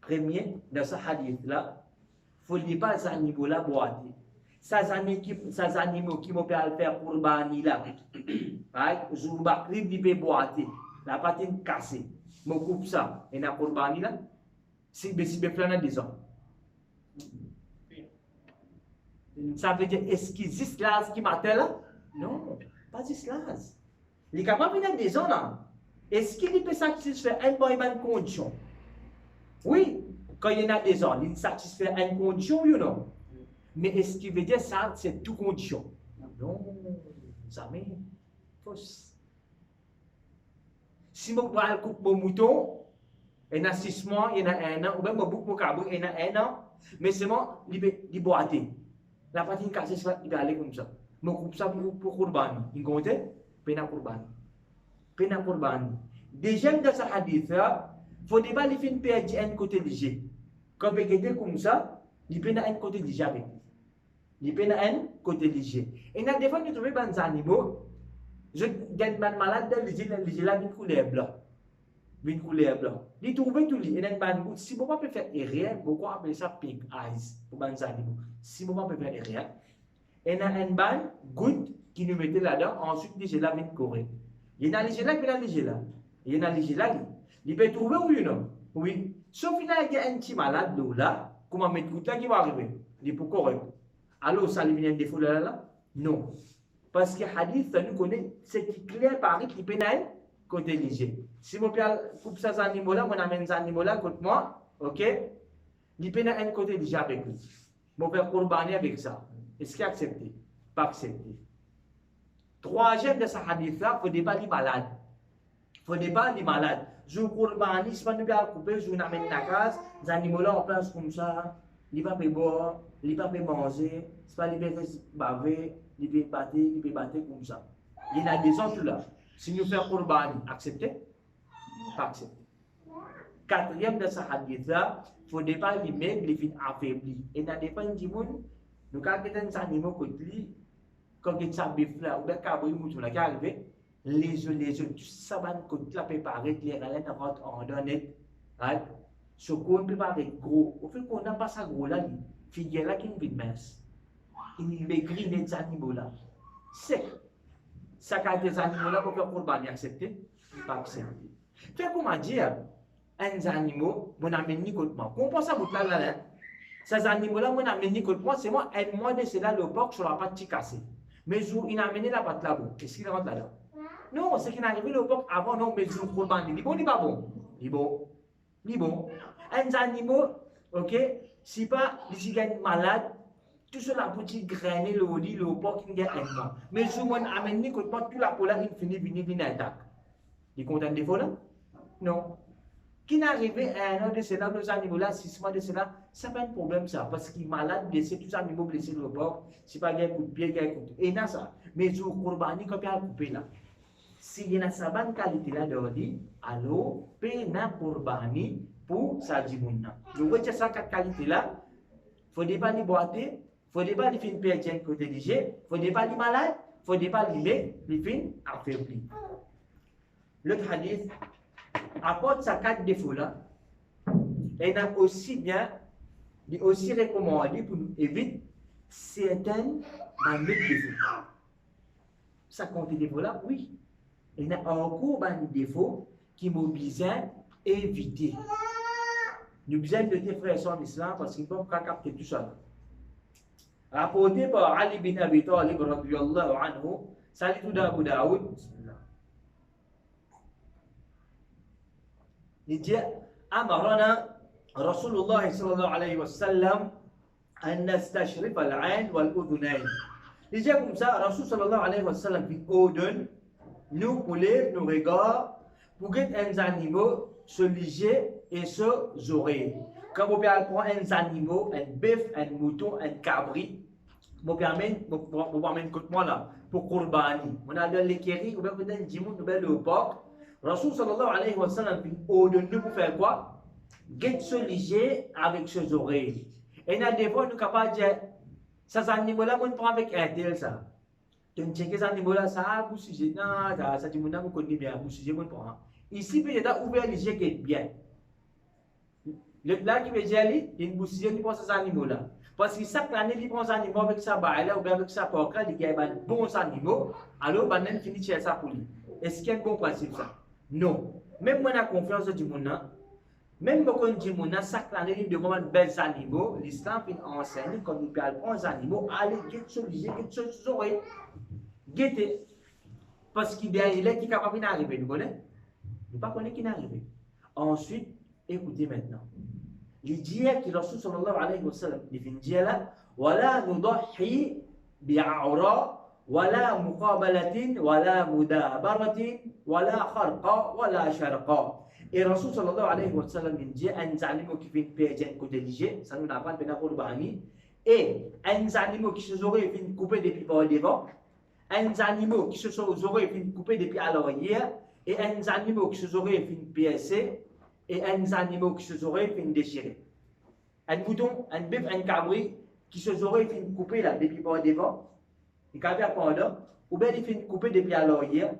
Premier, dans ce hadith là, il ne faut pas ces animaux là boiter. Ces animaux qui m'ont fait faire pour bani là, Zourbakri dit peut boiter, la patine cassée, je coupe ça, et na pour bani là, si bien plein de 10 ans. Ça veut dire, est-ce qu'il existe là ce qui m'attend là? Non, pas existe là. Il est capable de des ans là. Est-ce qu'il peut satisfaire un bonne condition? Oui, quand il y en a des ans, il satisfait une condition ou non? Mais est-ce qu'il veut dire ça, c'est toute condition? Non, jamais. Fausse. Si je coupe mon mouton, il y a 6 mois, il y a 1 an, ou bien je coupe mon cabot, il y a 1 an, mais c'est moi, il boiter. La patine cassée, il va aller comme ça. Je coupe ça pour Kurban. Il compte, pena Kurban. Pena Kurban. Déjà, dans ce hadith, il ne faut pas les faire perdre un côté léger. Quand vous regardez comme ça, il peut y avoir un côté léger avec. Il peut y avoir un côté léger. Et des fois, nous trouvons des animaux, je gagne des malades, les là, une couleur blanc. Une couleur blanc. Ils trouvent tout les. Et si vous ne pouvez pas faire rien, vous appelez ça pink eyes pour les animaux. Si vous ne pouvez pas faire rien, il y a un ban goutte qui nous mettait là-dedans, ensuite les là viennent courir. Il y a les là, il y a les là. Il y a les là. Il peut trouver ou non? Oui. Sauf qu'il y a un petit malade là, comment mettre tout là qui va arriver? Il peut courir. Alors, ça lui vient un défaut là? Non. Parce que hadith, ça nous connaît, c'est qui clair par qui peut être côté léger. Si mon père coupe ça, ces animaux-là, on amène ces animaux-là, contre moi, ok? Il peut être un côté léger avec lui. Mon père courbaner avec ça. Est-ce qu'il a accepté? Pas accepté. Troisième de ce hadith-là, il ne faut pas les malades. faut pas les malades. Je courbani, c'est pas nous bien couper, je n'amène la case, les animaux là en place comme ça, ils pas boire, ils pas manger, c'est pas les baver, ils battre comme ça. Il y a des autres là. Si nous faisons courbani, accepter? Pas accepter. Quatrième de ce hadith là, faut pas les mettre les fins affaiblis. Et dans des fins du monde, nous quand des animaux côté quand ils sont bif là ou bien cabri mouton là qui arrive, les yeux tout ça va côté là préparer les relais dans votre ordre net. Right? Ce qu'on préparer gros, au fait qu'on n'a pas ça gros là, figure là qui ne vit mince. Il maigrit les animaux là. C'est ça quand des animaux là pour faire courbani accepter, pas accepter. Fait comment dire? Un animaux, mon amène ni contre moi. Comprends ça, vous là, ces animaux-là, mon amène ni contre moi, c'est moi, un mois de cela, le porc sur la patte cassée. Mais jour, il a amené la patte là-bas. Qu'est-ce qu'il rentre là-dedans? Non, c'est qu'il est arrivé le porc avant, non, mais jour, pour le bandit. Il est bon, il n'est pas bon. Il est bon. Il est bon. Un animaux, ok, si pas, il est malade, tout cela pour grainer le lit, le porc, il gagne un mois. Mais jour, mon amène ni contre moi, tout la pola, il finit, il attaque. Il est content de là? Non. Qui n'arrive à un an de cela, nos animaux-là, 6 mois de cela, ça pas un problème ça, parce qu'il est malade, blessé, tous les animaux blessés le porc, c'est pas un coup de pied, un coup de pied. Et non ça, mais sur Courbani, quand il y a un coupé là, s'il y a sa bonne qualité là, de dit, alors, pena Courbani pour sa djimouna. Je vois que ça, 4 qualités là, il ne faut pas les boiter, il ne faut pas les faire perdre côté digé, il ne faut pas les malades, il ne faut pas les mettre, les faire affaiblis. L'autre hadith, apporte sa 4 défauts là, et a aussi bien, il est aussi recommandé pour nous éviter certains défauts. Ça compte des défauts là, oui. Il y a encore des défauts qui nous besoin éviter. Nous besoin de tes frères en islam parce qu'ils ne peuvent pas capter tout ça. Rapporté par Ali bin Abi Talib radiyallahu anhu, salit Abu Daoud. Il dit أمرنا رسول الله صلى الله عليه وسلم أن نستشرف العين والأذنين. Il dit comme ça, Rasul sallallahu alayhi wa sallam dit ordonne nous pour lever nos regards pour que les animaux se liger et se oreilles. Quand vous prend un animal, un bœuf, un mouton, un cabri, vous permettez contre moi là pour Courbani. On a de l'équerri, ou bien vous avez un jimoun, ou bien le porc. Rasul sallallahu alayhi wa sallam ordonne nous pour faire quoi? Get se liger avec ses oreilles. Et là, des fois, nous sommes capables de dire, ces animaux-là, on prend avec un tel ça. Tu ne sais que ces animaux-là, ça a bousillé. Non, ça dit, on connaît bien, bousillé, on prend. Ici, peut-être, ouvert les yeux qui est bien. Le plat qui veut dire, il bousillé, il prend ces animaux-là. Parce que chaque année, il prend ces animaux avec sa baille, ou bien avec sa porc, il y a des bons animaux, alors, il finit de chercher ça pour lui. Est-ce qu'il y a un bon principe ça? Non. Même moi, j'ai confiance du monde. Même quand on dit que chaque année, il demande des animaux, l'islam enseigne quand nous parlons des animaux, allez, guettez les oreilles. Guettez. Parce qu'il y a des gens qui sont capables d'arriver. Nous connaissons? Nous ne connaissons pas qui est arrivé. Ensuite, écoutez maintenant. Il dit que Rasul sallallahu alayhi wa sallam, il dit là, ولا نضحي بعوراء ولا مقابلة ولا مدابرة ولا خرقة ولا شرقة. Et Rasul sallallahu alayhi wa sallam dit un animal qui fait perdre côté digé, ça nous apprend bien à Courbani, et un animal qui se aurait fait couper depuis par devant, un animal qui se aurait fait couper depuis à l'arrière, et un animal qui se aurait fait piercer, et un animal qui se aurait fait déchirer. Un mouton, un bœuf, un cabri qui se aurait fait couper là depuis par devant, il cabri pendant, ou bien il fait couper depuis à l'arrière,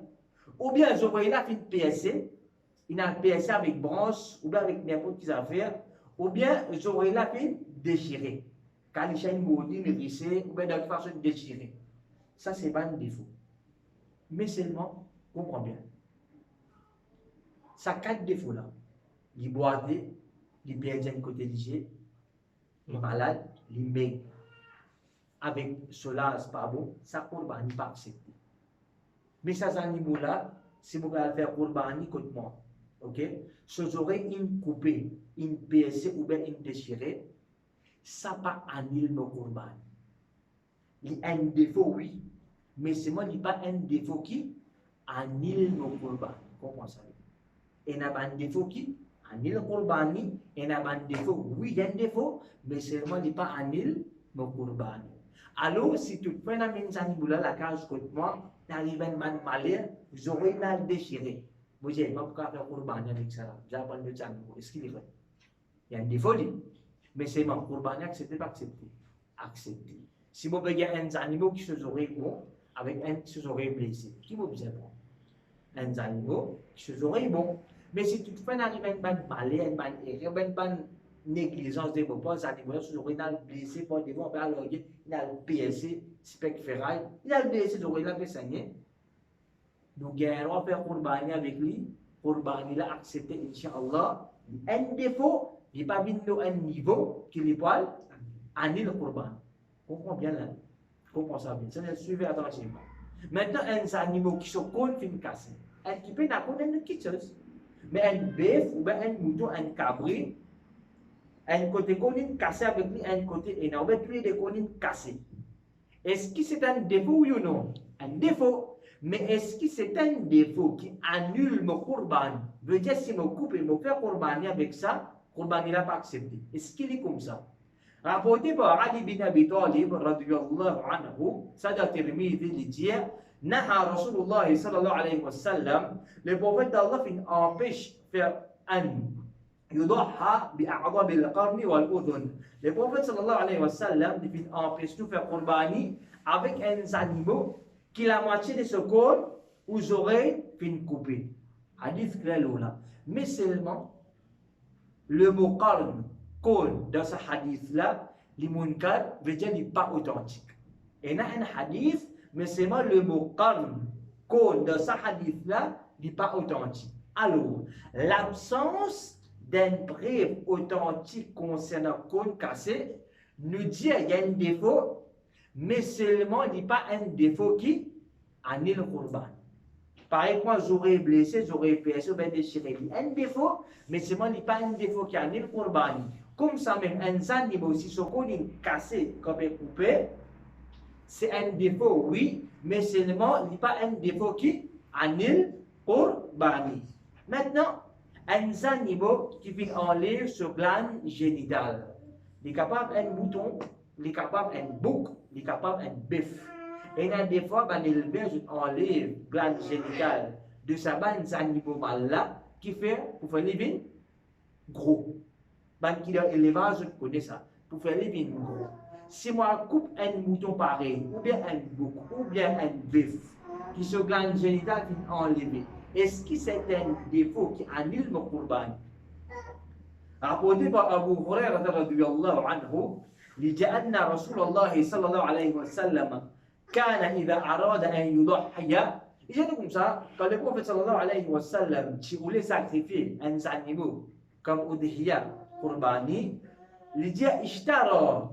ou bien ils auraient là fait piercer. Il a piercé avec branche, ou bien avec n'importe quelle affaire, ou bien j'aurais la peine déchirée. Quand les chaînes maudits, rissées, ou bien de toute façon déchirées. Ça, c'est pas un défaut. Mais seulement, comprends bien. Ça, 4 défauts là. Les boiter, les perdre d'un côté léger, les malades, les maigres. Avec cela, c'est pas bon, ça, Courbani pas accepté. Mais ces animaux-là, si vous voulez faire Courbani, contre moi. Ok, ces oreilles une coupée, une pièce ou bien une déchirée, ça pas annule nos Courbani. Il y a un défaut, oui, mais c'est moi, il n'y a pas un défaut qui annule nos Courbani. Comment ça? et n'a pas un défaut qui anil qurbani, et n'a pas un défaut, oui, il y a un défaut, mais seulement il n'est pas anil mon qurbani. Alors, si tu fais la même chose, la cage contre moi, t'arrives à un malheur, vous aurez mal déchiré. Vous dites, pas pourquoi faire qurbani avec ça, j'apprends de ça, est-ce qu'il est vrai? Il y a un défaut, mais c'est mon qurbani, accepté, pas accepté. Accepté. Si vous voyez un animal qui se aurait bon, avec un qui se aurait blessé, qui vous besoin bon? Un animal qui se aurait bon. Mais si tu fais arriver une bonne malheur, une bonne erreur, une bonne négligence des pauvres animaux, se aurait blessé par des bons, alors il a blessé, spec ferraille, il a blessé, il a saigné. Nous gagnons faire qurbani avec lui, qurbani l'a accepté, Inch'Allah. Un défaut, il n'est pas mis à un niveau qui lui parle, annule le qurbani. Comprends bien là. Comprends ça bien. Ça, suivez attentivement. Maintenant, un animal qui se confine cassé. Un qui peut n'a pas une chose. Mais un bœuf ou bien un mouton, un cabri, un côté conine cassé avec lui, un côté énorme, tous les deux conines cassées. Est-ce que c'est un défaut ou non? Un défaut. Mais est-ce que c'est un défaut qui annule mon qurbani? Veut dire si je coupe et je fais qurbani avec ça, qurbani n'a pas accepté. Est-ce qu'il est comme ça? Rapporté par Ali bin Abi Talib, radiyallahu anhu, Sada Tirmidhi, il dit, Naha Rasulullah sallallahu alayhi wa sallam, le prophète d'Allah empêche faire un yudaha bi'a'adha bil-qarni wal-udhun. Le prophète sallallahu alayhi wa sallam, il empêche de faire qurbani avec un animal qui la moitié de ce corps aux oreilles fin coupées. Hadith clair là. Mais seulement le mot qarn dans ce hadith-là, les munkar veut dire n'est pas authentique. Et là, un hadith, mais seulement le mot qarn dans ce hadith-là n'est pas authentique. Alors, l'absence d'un preuve authentique concernant cône cassé nous dit qu'il y a un défaut, mais seulement il n'y a pas un défaut qui annule le qurban. Par exemple, j'aurais blessé, j'aurais percé, j'aurais déchiré. Un défaut, mais seulement il n'y a pas un défaut qui annule le qurban. Comme ça même, un animal, si son cône est cassé, comme est coupé, c'est un défaut, oui, mais seulement il n'y a pas un défaut qui annule le qurban. Maintenant, un animal qui vient enlever ce glande génital, il est capable d'un mouton, il est capable d'un bouc, il est capable d'un bœuf. Et il y a des fois, l'éleveur enlève glande génitale de sa bande animal là qui fait pour faire les vignes gros. Qui a élevage, je connais ça, pour faire les vignes gros. Si moi coupe un mouton pareil, ou bien un bouc, ou bien un bœuf, qui se glande génitale qui est enlevé, est-ce que c'est un défaut qui annule mon qurban? Rapporté par Abu Hurairah radhiyallahu anhu, il dit anna Rasulullah sallallahu alayhi wa sallam kana idha arada an yudahhiya. Il dit comme ça, quand le prophète sallallahu alayhi wa sallam qui voulait sacrifier un animal comme udhiya qurbani, il dit ishtara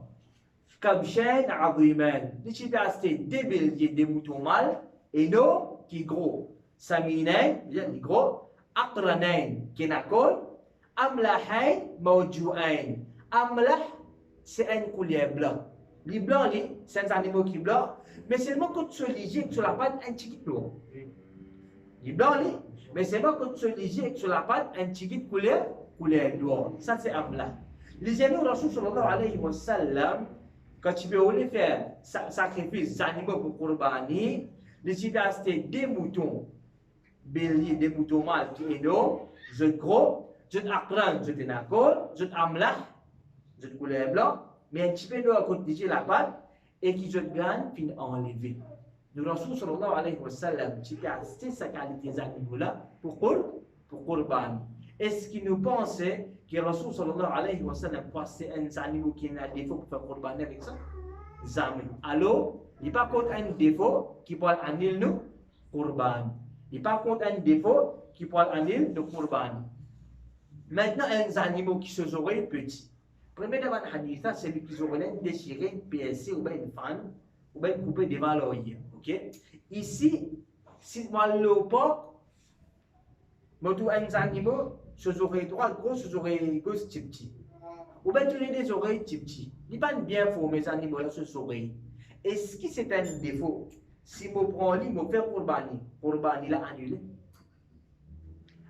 kabshan aziman. Il dit acheter deux béliers, des moutons mâles et non qui gros. Saminain, il gros, aqranain, kinakol, amlahain, mawju'ain. Amlah, c'est un collier blanc. Les blancs, c'est un animal qui est blanc, mais seulement quand tu es léger, tu la patte un petit peu. Les blancs, mais seulement quand tu es léger, tu la patte un petit peu couleur noire. Ça, c'est amlah. Les animaux, Rasul sallallahu alayhi wa sallam, quand tu veux faire sacrifice d'animaux pour qurbani, les acheter des moutons. Bélier, des moutons mâles qui est d'eau, je gros, je t'apprends, je t'énacole, je t'amlah, je te couleur blanc, mais un petit peu d'eau à côté de la pâte, et qui je gagne, puis enlever. Nous Rasul sallallahu alayhi wa sallam, tu as acheté sa qualité d'animaux-là pour qurban. Est-ce qu'il nous pensait que Rasul sallallahu alayhi wa sallam passait un animal qui a un défaut pour faire qurban avec ça? Jamais. Alors, il n'y a pas contre un défaut qui peut annuler nous qurban. Il n'y a pas contre un défaut qui peut annuler le qurban. Maintenant, un animal qui se aurait petit. Premier devant le hadith, c'est celui qui se aurait déchiré, piécé ou bien une fan, ou bien coupé devant l'oreille. Ok? Ici, si moi le pas, moi tout un animal, ses oreilles droites grosses, ses oreilles gauches petites. Ou bien tu les oreilles petites. Il n'est pas bien formé, mes animaux, ses oreilles. Est-ce que c'est un défaut? Si je prends lui, je fais qurbani l'a annulé.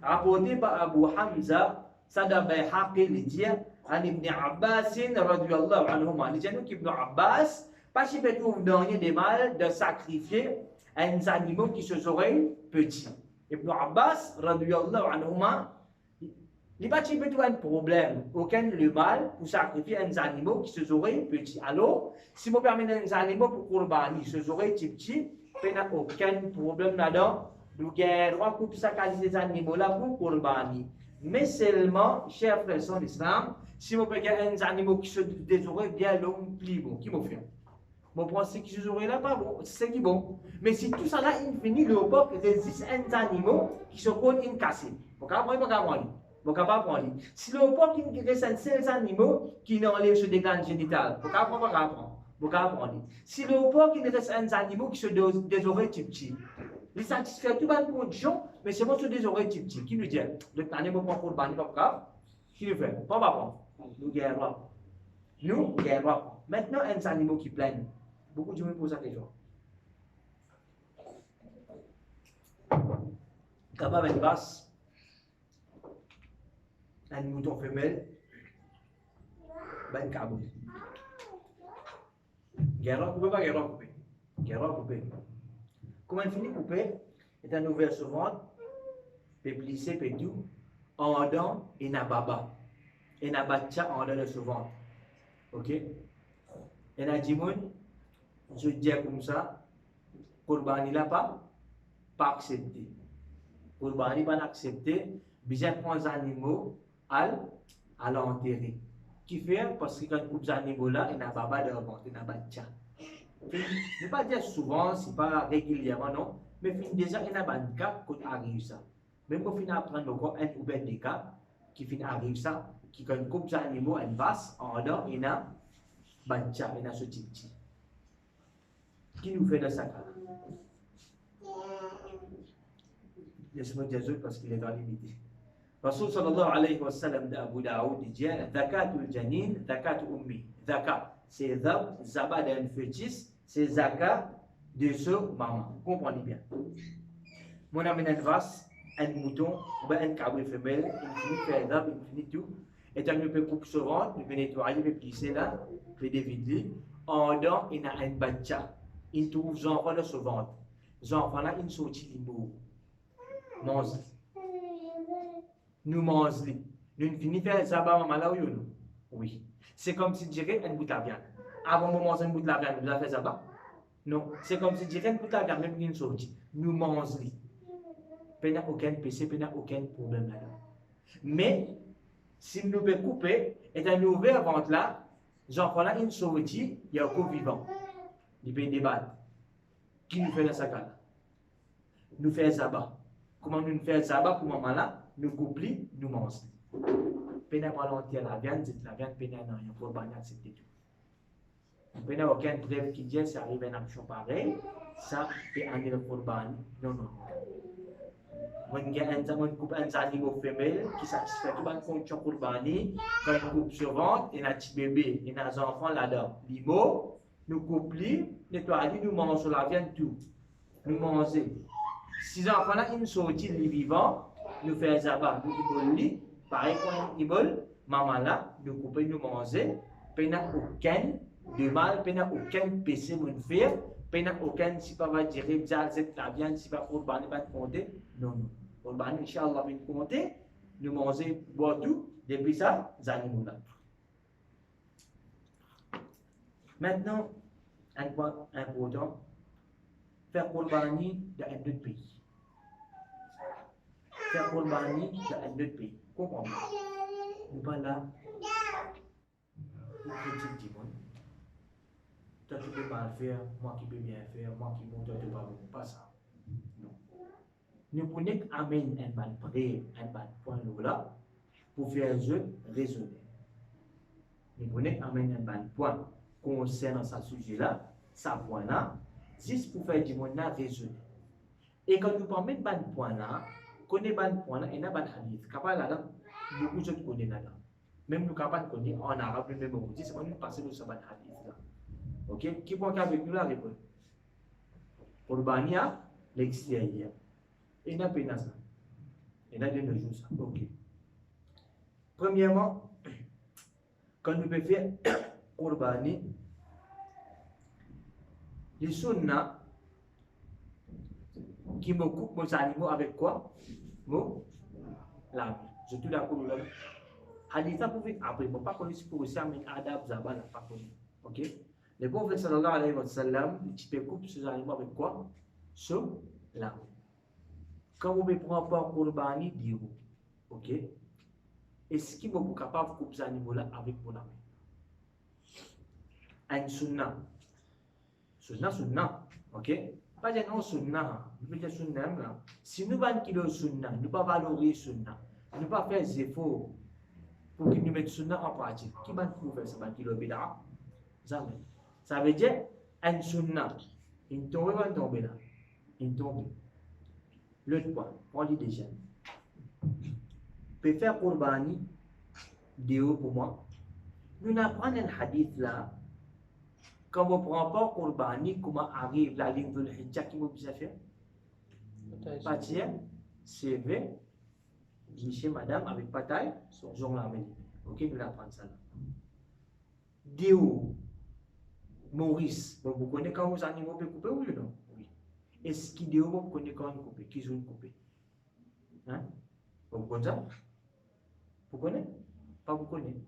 Rapporté par Abu Hamza, Sada Bayhaqi, il dit, an Ibn Abbas, radiyallahu anhuma. Il dit qu'Ibn Abbas, pas si peut trouver dans des mal de sacrifier un animal qui se serait petit. Ibn Abbas, radiyallahu anhuma, il pas si peut trouver un problème, aucun le mal pour sacrifier un animal qui se serait petit. Alors, si vous permettez un animal pour Qurbani, se serait petit, il n'y a aucun problème là-dedans. Nous avons pour sacrifier des animaux là pour Qurbani. Mais seulement, chers frères en islam, si vous prenez un animal qui se désoreille bien long, plus bon, qui m'a fait? Mon pensez que je là pas bon, c'est qui bon. Mais si tout ça là, il finit le peuple résiste un animal qui se connaît une cassée. Vous comprenez pas? Vous comprenez? Si le peuple qui reste un seul animal qui n'enlève ce dégât génital, vous comprenez pas? Vous comprenez? Si le peuple qui reste un animal qui se désoreille petit, il satisfait tout le monde, mais c'est moi ce désoreille petit. Qui lui dit? Le animal prend pour le banni, pas grave. Qui le fait? Pas prendre. Nous gagnons. Nous gagnons. Maintenant, un animal qui plaint. Beaucoup de gens me posent la question. Capable une basse, un mouton femelle, ben cabot. Guerre coupé, pas guerre coupé. Guerre coupé. Comment il finit coupé? C'est un ouvert sur ventre, peut plisser, peut tout, en dents et n'a baba. Et n'a batcha en dents de ce ventre. Ok? Et n'a dimoun, je dis comme ça, Qurbani là pas accepté. Qurbani pas accepté, bien prendre les animaux à l'enterrer. Qui fait parce que quand on coupe les animaux là, il n'a pas de ventre, il n'a pas de tcha. Je ne vais pas dire souvent, ce n'est pas régulièrement, non, mais déjà il n'a pas de cas qu'on arrive ça. Même quand on apprend encore un ou bien des cas qui arrive ça, qui quand on coupe les animaux, une vache, en dehors, il n'a pas de tcha, il n'a ce type. Qui nous fait de ça? Laisse-moi dire ça parce qu'il est dans l'imité. Rasul sallallahu alayhi wa sallam d'Abu Daoud dit Zakatul janin, zakat ummi. Zakat, c'est zabat d'un fœtus, c'est zakat de ce maman. Comprenez bien. Mon ami une vache, un mouton, ou un cabri femelle, il finit faire zab, il finit tout. Et quand nous peut couper ce ventre, nous peut nettoyer, nous peut plisser là, nous peut dévider. En dedans, il y a un batcha. Il trouve les enfants dans ce ventre. Les enfants là, ils sont mots. Mange. Nous mangeons. Nous finissons faire ça, maman là ou non? Oui. C'est comme si je dirais un bout de la viande. Avant de manger un bout de la viande, nous avons fait ça. Non. C'est comme si je dirais un bout de la viande, même une sortie. Nous mangeons. Il n'y a aucun péché, il n'y a aucun problème là-dedans. Mais, si nous pouvons couper, et un ouvert ventre là, les enfants là, ils sont sortis, il y a un corps vivant. Il peut débattre. Qui nous fait le sac là? Nous faisons zabat. Comment nous faisons zabat pour maman là? Nous coupons, nous mangeons. Pena pas l'entière la viande, c'est la viande, pena non, il ne faut pas accepter tout. Pena aucun preuve qui dit ça arrive une action pareille, ça peut amener le corban. Non, non. On coupe un animal femelle qui satisfait tout le fonction corbani, quand on coupe sur ventre, il y a un petit bébé, il y a un enfant là-dedans. Limo, nous coupons, nettoyons, nous mangeons la viande, tout. Nous mangeons. Si les enfants là, ils sont les vivants, nous faisons zabat, nous coupons, pareil quand ils veulent, maman là, nous coupons, nous mangeons, il n'y a aucun de mal, il n'y a aucun péché pour nous faire, il n'y a aucun, si pas va dire, la viande, si pas pour ne pas compter, non, non. Pour le Inch'Allah, nous compter, nous mangeons, boire tout, depuis ça, les animaux là. Maintenant, un point important, faire Qurbani dans un autre pays. Faire Qurbani dans un autre pays. Comprenez? Nous pas là pour critiquer du monde. Toi tu peux mal faire, moi qui peux bien faire, moi qui monte, toi tu peux pas ça. Non. Nous prenons amen un ban près, un ban point là, pour faire un jeu raisonné. Nous prenons amen un ban point concernant ce sujet-là, ça point-là, juste pour faire du monde raisonné. Et quand nous parlons de ban point-là, connaît ban point-là, il y a ban hadith. Capable là-dedans, beaucoup de choses connaissent là-dedans. Même nous capables connaître en arabe, même au c'est pas nous passer de ce ban hadith là. Ok? Qui peut avec nous la réponse? Qurbani à l'extérieur. Et n'a pas ça. Il y en a de nos jours, ça. Ok. Premièrement, quand nous pouvons faire Qurbani, les sunnah qui me coupent mes animaux avec quoi? Mon lame. Je suis d'accord avec vous. Haditha pour vite après, bon, pas connu pour aussi amener adab zabal, pas connu. Ok? Le prophète sallallahu alayhi wa sallam, tu peux couper ces animaux avec quoi? Sur lame. Quand vous me prenez pas Qurbani, dis-vous. Ok? Est-ce qu'il est capable de couper ces animaux-là avec mon lame? Un sunnah. Sunnah. Ok? Pas dire non sunnah. Nous dire sunnah là. Si nous avons kilo sunnah, nous ne pas valoriser sunnah. Nous ne pas faire des efforts pour qu'ils nous mettent sunnah en pratique. Qui va nous faire ça? Kilo bida? Jamais. Ça veut dire un sunnah. Il tombe ou il tombe là? Il tombe. L'autre point, prends-le déjà. Pour faire Qurbani, Dieu pour moi. Nous apprenons un hadith là. Quand on ne prend pas Qurbani, comment arrive la ligne de l'Hijjah qui vous a fait? Patia, CV, monsieur, madame, avec bataille, Jean l'Amérique. Ok, nous l'apprenons ça là. Dieu, Maurice, vous connaissez quand vos animaux peuvent couper ou non? Oui. Est-ce qu'il Dieu, vous connaissez quand ils coupent? Qui sont coupés? Hein? Vous connaissez ça? Vous connaissez? Pas vous connaissez.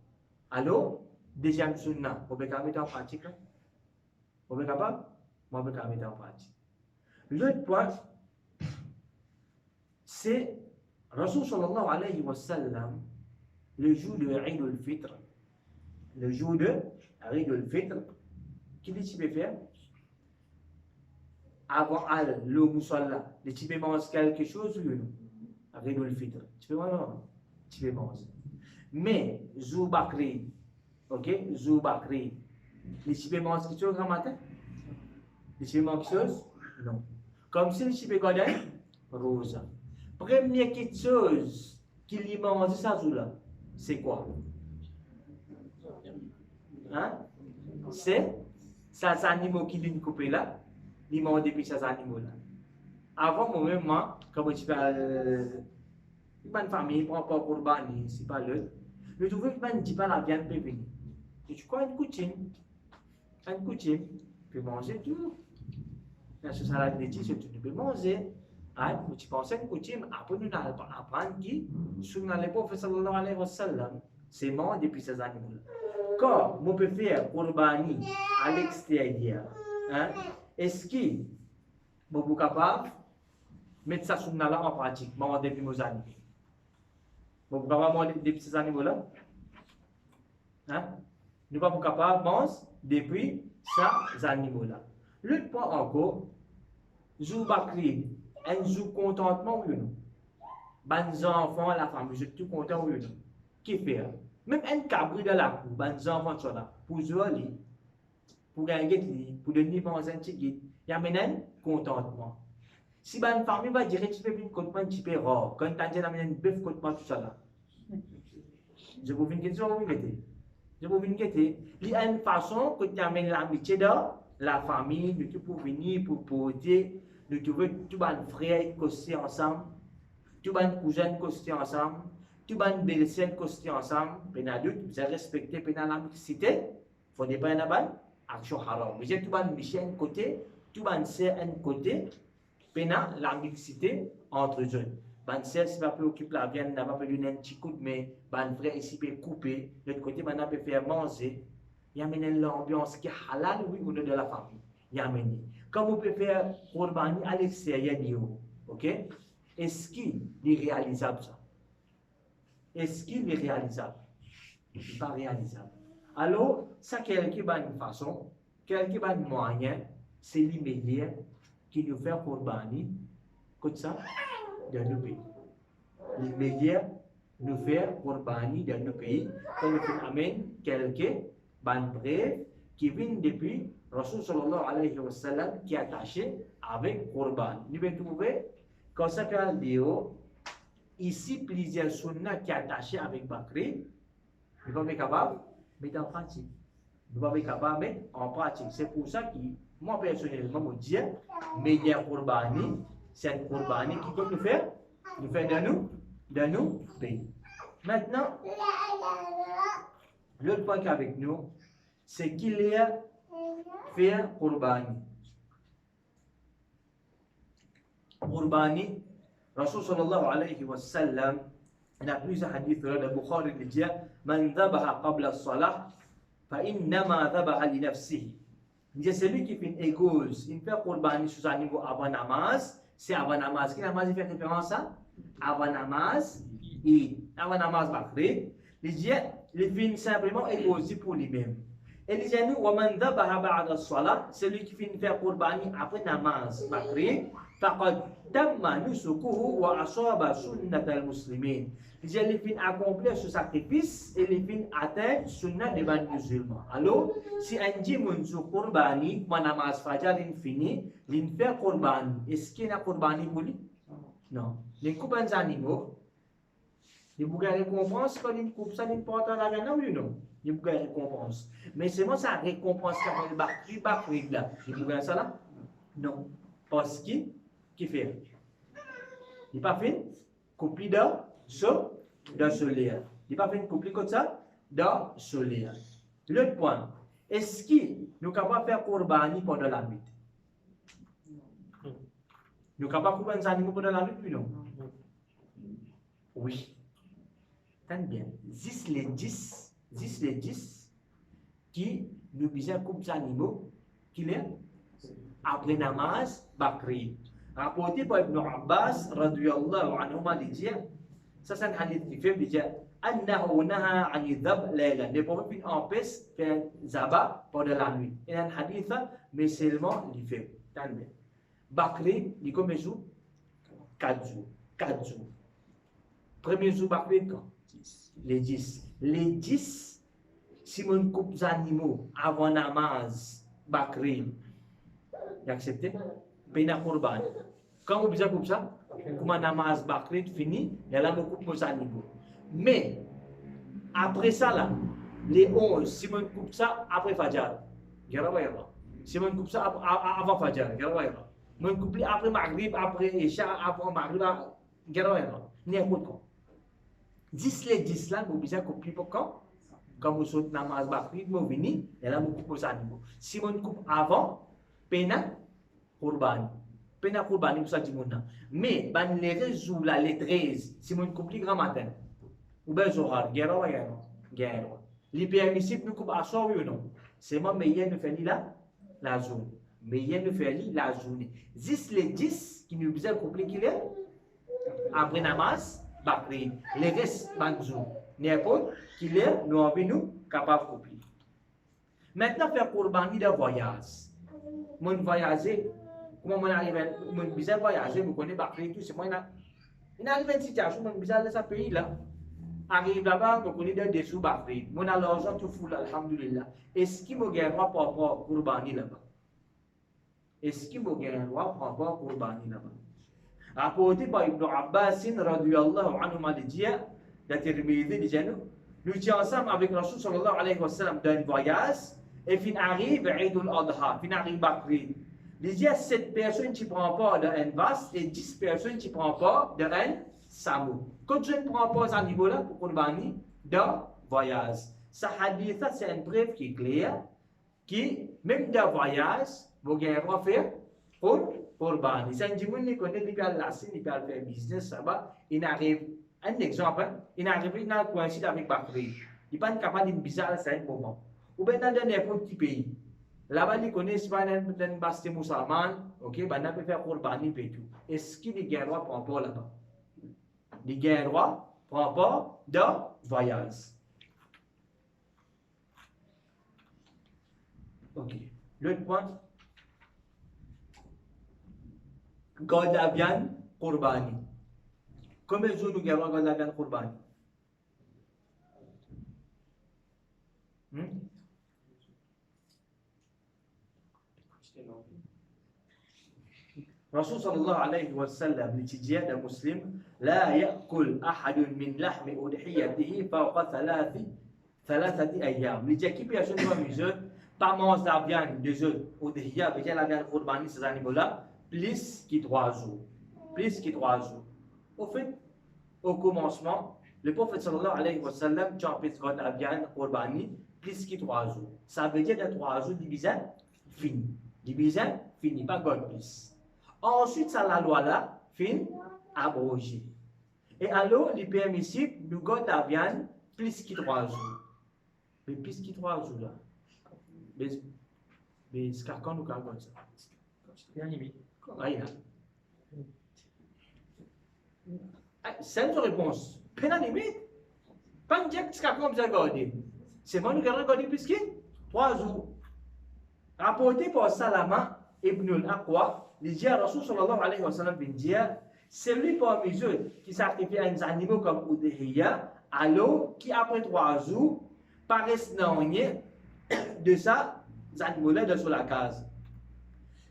Alors, deuxième sunnah, vous pouvez mettre en pratique. Vous êtes capable? Moi, je vais mettre en pratique. L'autre point, c'est Rasul sallallahu alayhi wa sallam, le jour de Eid al-Fitr, le jour de Eid al-Fitr, qu'est-ce que tu peux faire? Avant le moussala, tu peux manger quelque chose ou non? Eid al-Fitr. Tu peux manger? Tu peux manger. Mais, Zoubakri, ok? Zoubakri. Les chipés mangent quelque chose grand matin? Les chipés mangent quelque chose? Non. Comme si les chipés gardaient rosa. Première quelque chose qu'ils mangent ça là, c'est quoi? Hein? C'est ces animaux qui viennent couper là, ils mangent depuis ces animaux là. Avant moi-même, comme tu parles, une famille prend pas Qurbani, c'est pas l'autre. Le trouver que ne dit pas la viande peut venir. Et tu crois une coutume? Une coutume, tu peux manger tout. Dans ce salade de tige, tu peux manger. Tu penses à une coutume, après nous allons apprendre qui, sur le prophète sallallahu alayhi wa sallam, c'est mort depuis ces animaux. Quand on peut faire Qurbani à l'extérieur, est-ce que vous êtes capable de mettre ça sur là en pratique, mort depuis nos animaux? Vous êtes capable de manger depuis ces animaux-là? Nous ne sommes pas capables de manger depuis ces animaux-là. L'autre point encore, jour bakri, un jour contentement ou non? Les enfants, la famille, je suis tout content ou non? Qui fait? Même un cabri de la cour, les enfants sont là, pour jouer, pour gagner, pour donner un ticket, il y a un contentement. Si une famille va dire, tu peux venir contre moi, tu peux rare, quand tu as dit, un bœuf contre moi, tout ça là. Je vous fais une question, vous mettez. Je vous dis que il y a une façon que tu amènes l'amitié dans la famille, tu peux venir pour porter, tu veux tout un frère coster ensemble, tout un cousin coster ensemble, tout un belle-sœur coster ensemble, puis adulte, vous avez respecté l'amicité, il faut pas une action haram. Vous avez tout un monsieur un côté, tout un sœur un côté, puis l'amicité entre jeunes. Ban sœur, si pas préoccupe la viande, n'a pas pu donner un petit coup, mais ban frère ici peut couper, de l'autre côté, ban peut faire manger. Il y a l'ambiance qui est halal, oui, ou non de la famille. Il y a comme on peut faire Qurbani à l'extérieur, ok? Est-ce qu'il est réalisable ça? Est-ce qu'il est réalisable? Il n'est pas réalisable. Alors, ça, quelqu'un a une façon, quelqu'un a un moyen, c'est l'immédiat qui nous fait Qurbani, comme ça, dans nos pays. Les médias nous fait Qurbani dans nos pays, quand nous amènent quelqu'un, bref, qui vient depuis Rasul sallallahu alayhi wa sallam, qui est attaché avec Qurbani. Nous pouvons trouver, quand ça fait un vidéo, ici plusieurs sunnah qui est attaché avec Bakri, nous ne sommes pas capables de mettre en pratique. Nous ne sommes pas capables de mettre en pratique. C'est pour ça que moi personnellement, je dis, médias Qurbani, c'est un Qurbani qui peut nous faire dans nous de nos pays. Maintenant, l'autre point qu'avec nous, c'est qu'il y a fait Qurbani. Qurbani, Rasul sallallahu alayhi wa sallam, il y a plusieurs hadiths de Bukhari qui disent Man dhabaha qabla as-salah, fa innama dhabaha li nafsihi. Il dit celui qui fait une égouse, il fait Qurbani sous un niveau avant namaz, c'est avant namaz. Quel namaz il fait référence à? Avant namaz, et avant namaz bakri. Il dit, il fait simplement égoser pour lui-même. Et il dit, nous, وَمَنْ ذَبَحَ بَعْدَ الصَّلَاةِ, celui qui fait faire Qurbani après namaz bakri, فَقَدْ تَمَّ نُسُكُهُ وَأَصَابَ سُنَّةَ الْمُسْلِمِينَ. Il dit, il fait accomplir ce sacrifice et il fait atteindre sunnah des musulmans. Alors, si un dit sur Qurbani, quand namaz fajar est fini, il fait Qurbani. Est-ce qu'il y a Qurbani pour lui? Non. Les coupes des animaux, il y a une récompense quand il coupe ça, il porte à la gagne, oui ou non? Il y a une récompense. Mais c'est moi ça récompense quand il bakri là. Il y a ça là? Non. Parce qu'il fait. Il n'a pas fait copie dans ce lien. Il n'a pas fait une copie comme ça dans ce lien. L'autre point, est-ce qu'il nous capable de faire Qurbani pendant la nuit? Nous capable de couper un animal pendant la nuit, oui non? Oui. Tant bien. 10 les 10 qui nous disent couper des animaux qui est après namaz bakri. Rapporté par Ibn Abbas radiyallahu anhuma dit, ça c'est un hadith qui fait dire annahu naha an dhab layla. Ne pas une empêche faire zaba pendant la nuit. Et un hadith mais seulement il fait. Tant bien. Bakri, il combien de jours? 4 jours. 4 jours. Premier jour bakri quand? Les 10. Les 10, si on coupe des animaux avant namaz bakri, il accepte? Pena Qurban. Quand vous coupe ça, comme namaz bakri fini, il y a là on coupe nos animaux. Mais, après ça là, les 11, si on coupe ça après Fajar, si on coupe ça avant Fajar, on coupe après Maghrib, après Isha, après Maghrib, n'importe quoi. 10 les 10 là, vous pouvez couper pour quand? Quand vous sautez namaz bakri, vous venez, et là vous coupez nos animaux. Si on coupe avant, Pena Qurban. Pena Qurban, c'est ça dit mon nom. Mais, les réseaux là, les 13, si on coupe les grand matin, ou bien Zohar, guerre. Les permissibles nous coupent à soir, oui ou non? C'est moi, mais il y a une famille là, la zone. Mais il y a une famille la journée. 10 les 10 qui nous besoin de couper qui est après namaz, bakri. Les restes, banzou. N'importe qui est, nous avons capable de couper. Maintenant, faire Qurbani de voyage. Mon voyager, comment on arrive, mon bizarre voyager, vous connaissez bakri tout, c'est moi, il arrive une situation, mon bizarre de ce pays là. Arrive là-bas, vous connaissez des sous bakri. Mon a l'argent tout fou, alhamdulillah. Est-ce qu'il me gagne pas pour avoir Qurbani là-bas? Est-ce qu'il me gagne pas pour avoir Qurbani là-bas? Rapporté par Ibn Abbas, radiyallahu anhu, m'a dit, la Tirmidhi dit, nous étions ensemble avec Rasul sallallahu alayhi wa sallam dans un voyage, et fin arrive Eid al-Adha, fin arrive Bakri. Il dit, 7 personnes qui prennent part d'un vaste et 10 personnes qui prennent part d'un samou. Quand je ne prends pas à ce niveau-là pour Qurbani, dans voyage. Ce hadith, c'est une preuve qui est claire, qui, même dans voyage, vous gagnez faire pour Qurbani. C'est un dimanche qui connaît, il peut lasser, il peut faire business, ça va. Il arrive, un exemple, il arrive, il a coïncide avec Bakri. Il n'est pas capable de bizarre à ce moment. Ou bien dans n'importe quel pays. Là-bas, ils connaissent pas un basté musulman, ok, ben on peut faire Qurbani et tout. Est-ce qu'il y a un droit pour un peu là-bas? Il y a un droit pour un peu de voyage. Ok. L'autre point. Godavian Qurbani. Combien de jours nous avons Godavian Qurbani? Rasul sallallahu alayhi wa sallam dit à Muslim, لا يأكل أحد من لحم أضحيته فوق ثلاثة أيام. Il dit qui personne doit manger pas manger la viande de œufs Udhiya, avec la viande Qurbani ces animaux-là, plus que 3 jours. Plus que 3 jours. Au fait, au commencement, le prophète sallallahu alayhi wa sallam, tu as fait la viande Qurbani, plus que 3 jours. Ça veut dire que 3 jours divisé, fini. Divisé, fini, pas God plus. Ensuite, ça la loi là, fin, abrogé. Et alors, il est permissible de God la viande plus que 3 jours. Mais plus que 3 jours là. Mais c'est quand nous avons ça. C'est une limite. Rien. C'est une réponse. Pas de limite. Pas de dire que c'est comme ça regardé. C'est moi qui ai regardé plus que 3 jours. Rapporté par Salama ibn al-Aqwa, il dit à Rasul sallallahu alayhi wa sallam, il dit, celui parmi eux qui sacrifie un animal comme Udhiya, alors qui après 3 jours, paraît snogner de ça, les animaux-là sur la case.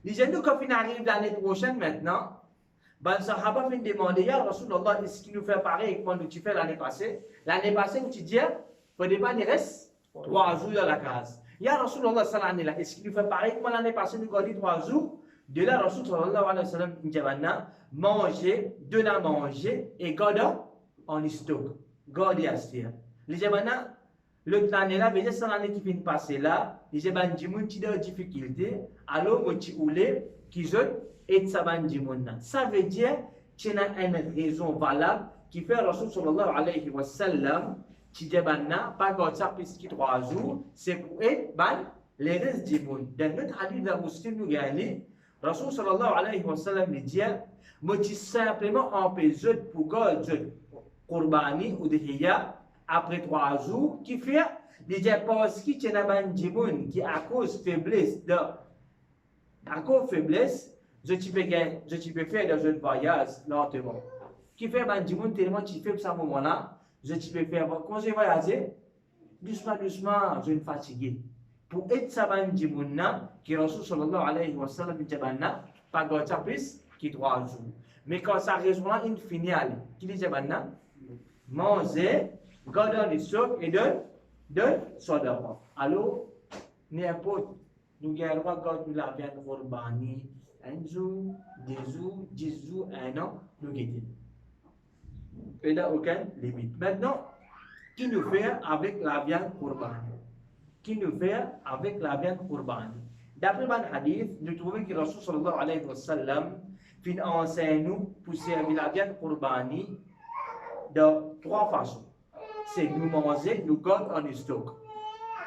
Les gens quand on arrive l'année prochaine maintenant, ben Sahaba vient demander, ya Rasulallah, est-ce qu'il nous fait pareil comme tu fais l'année passée? L'année passée, où tu dis, il faut pas, il reste 3 jours dans la case. Ya Rasulallah, cette année-là, est-ce qu'il nous fait pareil comme l'année passée, nous avons dit 3 jours? De là, Rasulallah, alayhi wa sallam, il dit, manger, donner à manger et garder en stock. Garder à se faire. Les gens maintenant, l'autre année-là, mais c'est l'année qui vient de passer là, les gens qui ont des difficultés, alors, moi, tu oulé, qui sont, et ça va dire, ça veut dire qu'il y a une raison valable qui fait Rasul sallallahu alayhi wa sallam, qui dit, pas quand ça plus que 3 jours, c'est pour être, les restes du monde. Dans notre hadith de Muslim, nous gagnons, Rasul sallallahu alayhi wa sallam, il dit, moi, tu simplement empêché pour garder Qurbani ou Dhiya après 3 jours, qui fait, il dit, parce qu'il y a un monde qui, à cause faiblesse, je peux faire dans un voyage lentement. Qui fait un monde tellement tu fais à ce moment-là, je peux faire, quand je voyage, doucement, doucement, je suis fatigué. Pour être ça, un monde qui Rasul sallallahu alayhi wa sallam, il dit, pas garder plus que 3 jours. Mais quand ça rejoint une finale, qui dit, manger, garder les stock et de sodoma. Alors, n'importe, nous avons le droit de garder la viande Qurbani, 1 jour, 2 jours, 10 jours, 1 an, nous guettons. Et là, aucune limite. Maintenant, qui nous fait avec la viande Qurbani? Qui nous fait avec la viande Qurbani? D'après le hadith, nous trouvons que Rasul sallallahu alayhi wa sallam fin enseigne nous pour servir la viande Qurbani de 3 façons. C'est nous manger, nous garder en stock.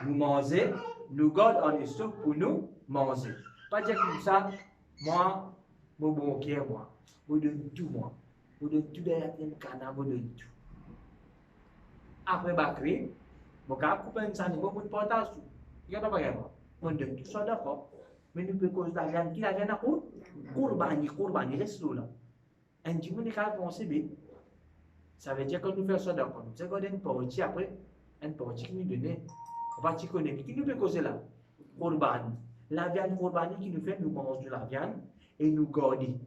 Nous manger, nous garder en stock pour nous manger. Pas dire comme ça, moi, mon bon cœur, moi, je donne tout, moi. Je donne tout derrière le canard, je donne tout. Après, Bakri, je vais couper un animal pour porter tout. Il n'y a pas de problème. On donne tout ça d'accord. Mais nous pouvons cause d'argent qui a rien à faire. Qurbani, reste là. Un petit peu de cas penser bien. Ça veut dire que nous faisons ça d'accord. C'est qu'on a une partie après, une partie qui nous donne. On va t'y connaître. Qui nous peut causer là? Qurbani. La viande Qurbani qui nous fait, nous mangeons de la viande et nous gardons.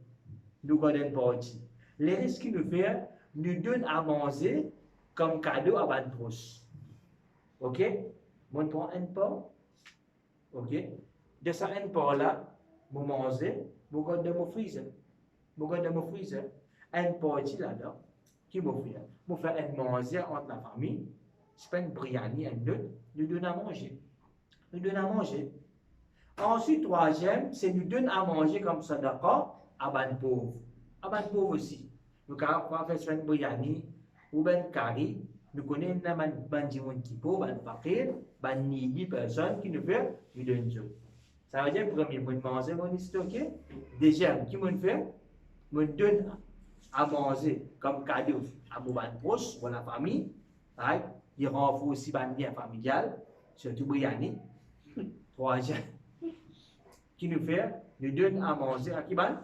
Nous gardons une partie. Les risques qui nous fait, nous donnent à manger comme cadeau à ban proche. Ok? On prend un pot. Ok? De ça, un pot là, vous mangez, vous gardez mon freezer. Vous gardez mon freezer. Un partie là-dedans, qui vous fait? Vous faites un manger entre la famille. C'est pas une briani, un autre. Nous donnons à manger. Nous donnons à manger. Ensuite, troisième, c'est nous donner à manger comme ça, d'accord, à ban pauvre. À ban pauvre aussi. Nous avons fait une briani ou ben curry. Nous connaissons un bandimon qui pauvre, un fakir, ban needy personne qui nous fait, nous donne ça. Ça veut dire, premier, nous manger, nous stocker. Deuxième, qui nous fait, nous donne à manger comme cadeau à mon ban proche, pour la famille. Right? Il renforce aussi ban bien familial, surtout briani. Troisième. Qui nous fait, nous donne à manger à qui ban?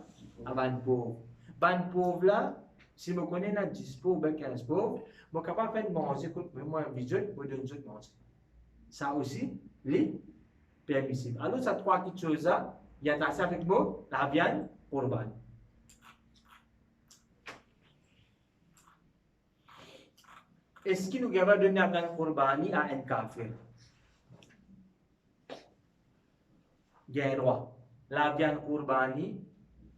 À ban pauvre. Ban pauvre là, si je connais 10 pauvres, 15 pauvres, je suis capable de faire manger, moi, je donne de manger. Ça aussi, c'est permissible. Alors, ces 3 petites choses-là, il y a assez avec moi, la viande Qurbani. Est-ce qu'il nous a donné la viande Qurbani à un kafir? Il y a un droit. La viande Qurbani,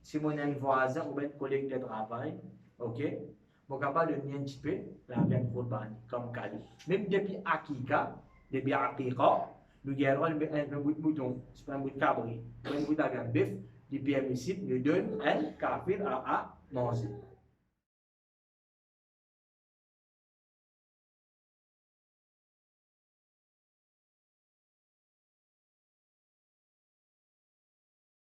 si mon voisin ou un collègue de travail, ok, je on est capable de donner un petit peu la viande Qurbani comme cadeau. Même depuis Akika, depuis Akika, nous gagnons un bout de mouton, c'est pas un bout de cabri, un bout de viande bœuf, depuis permissible, nous donne un kafir à manger.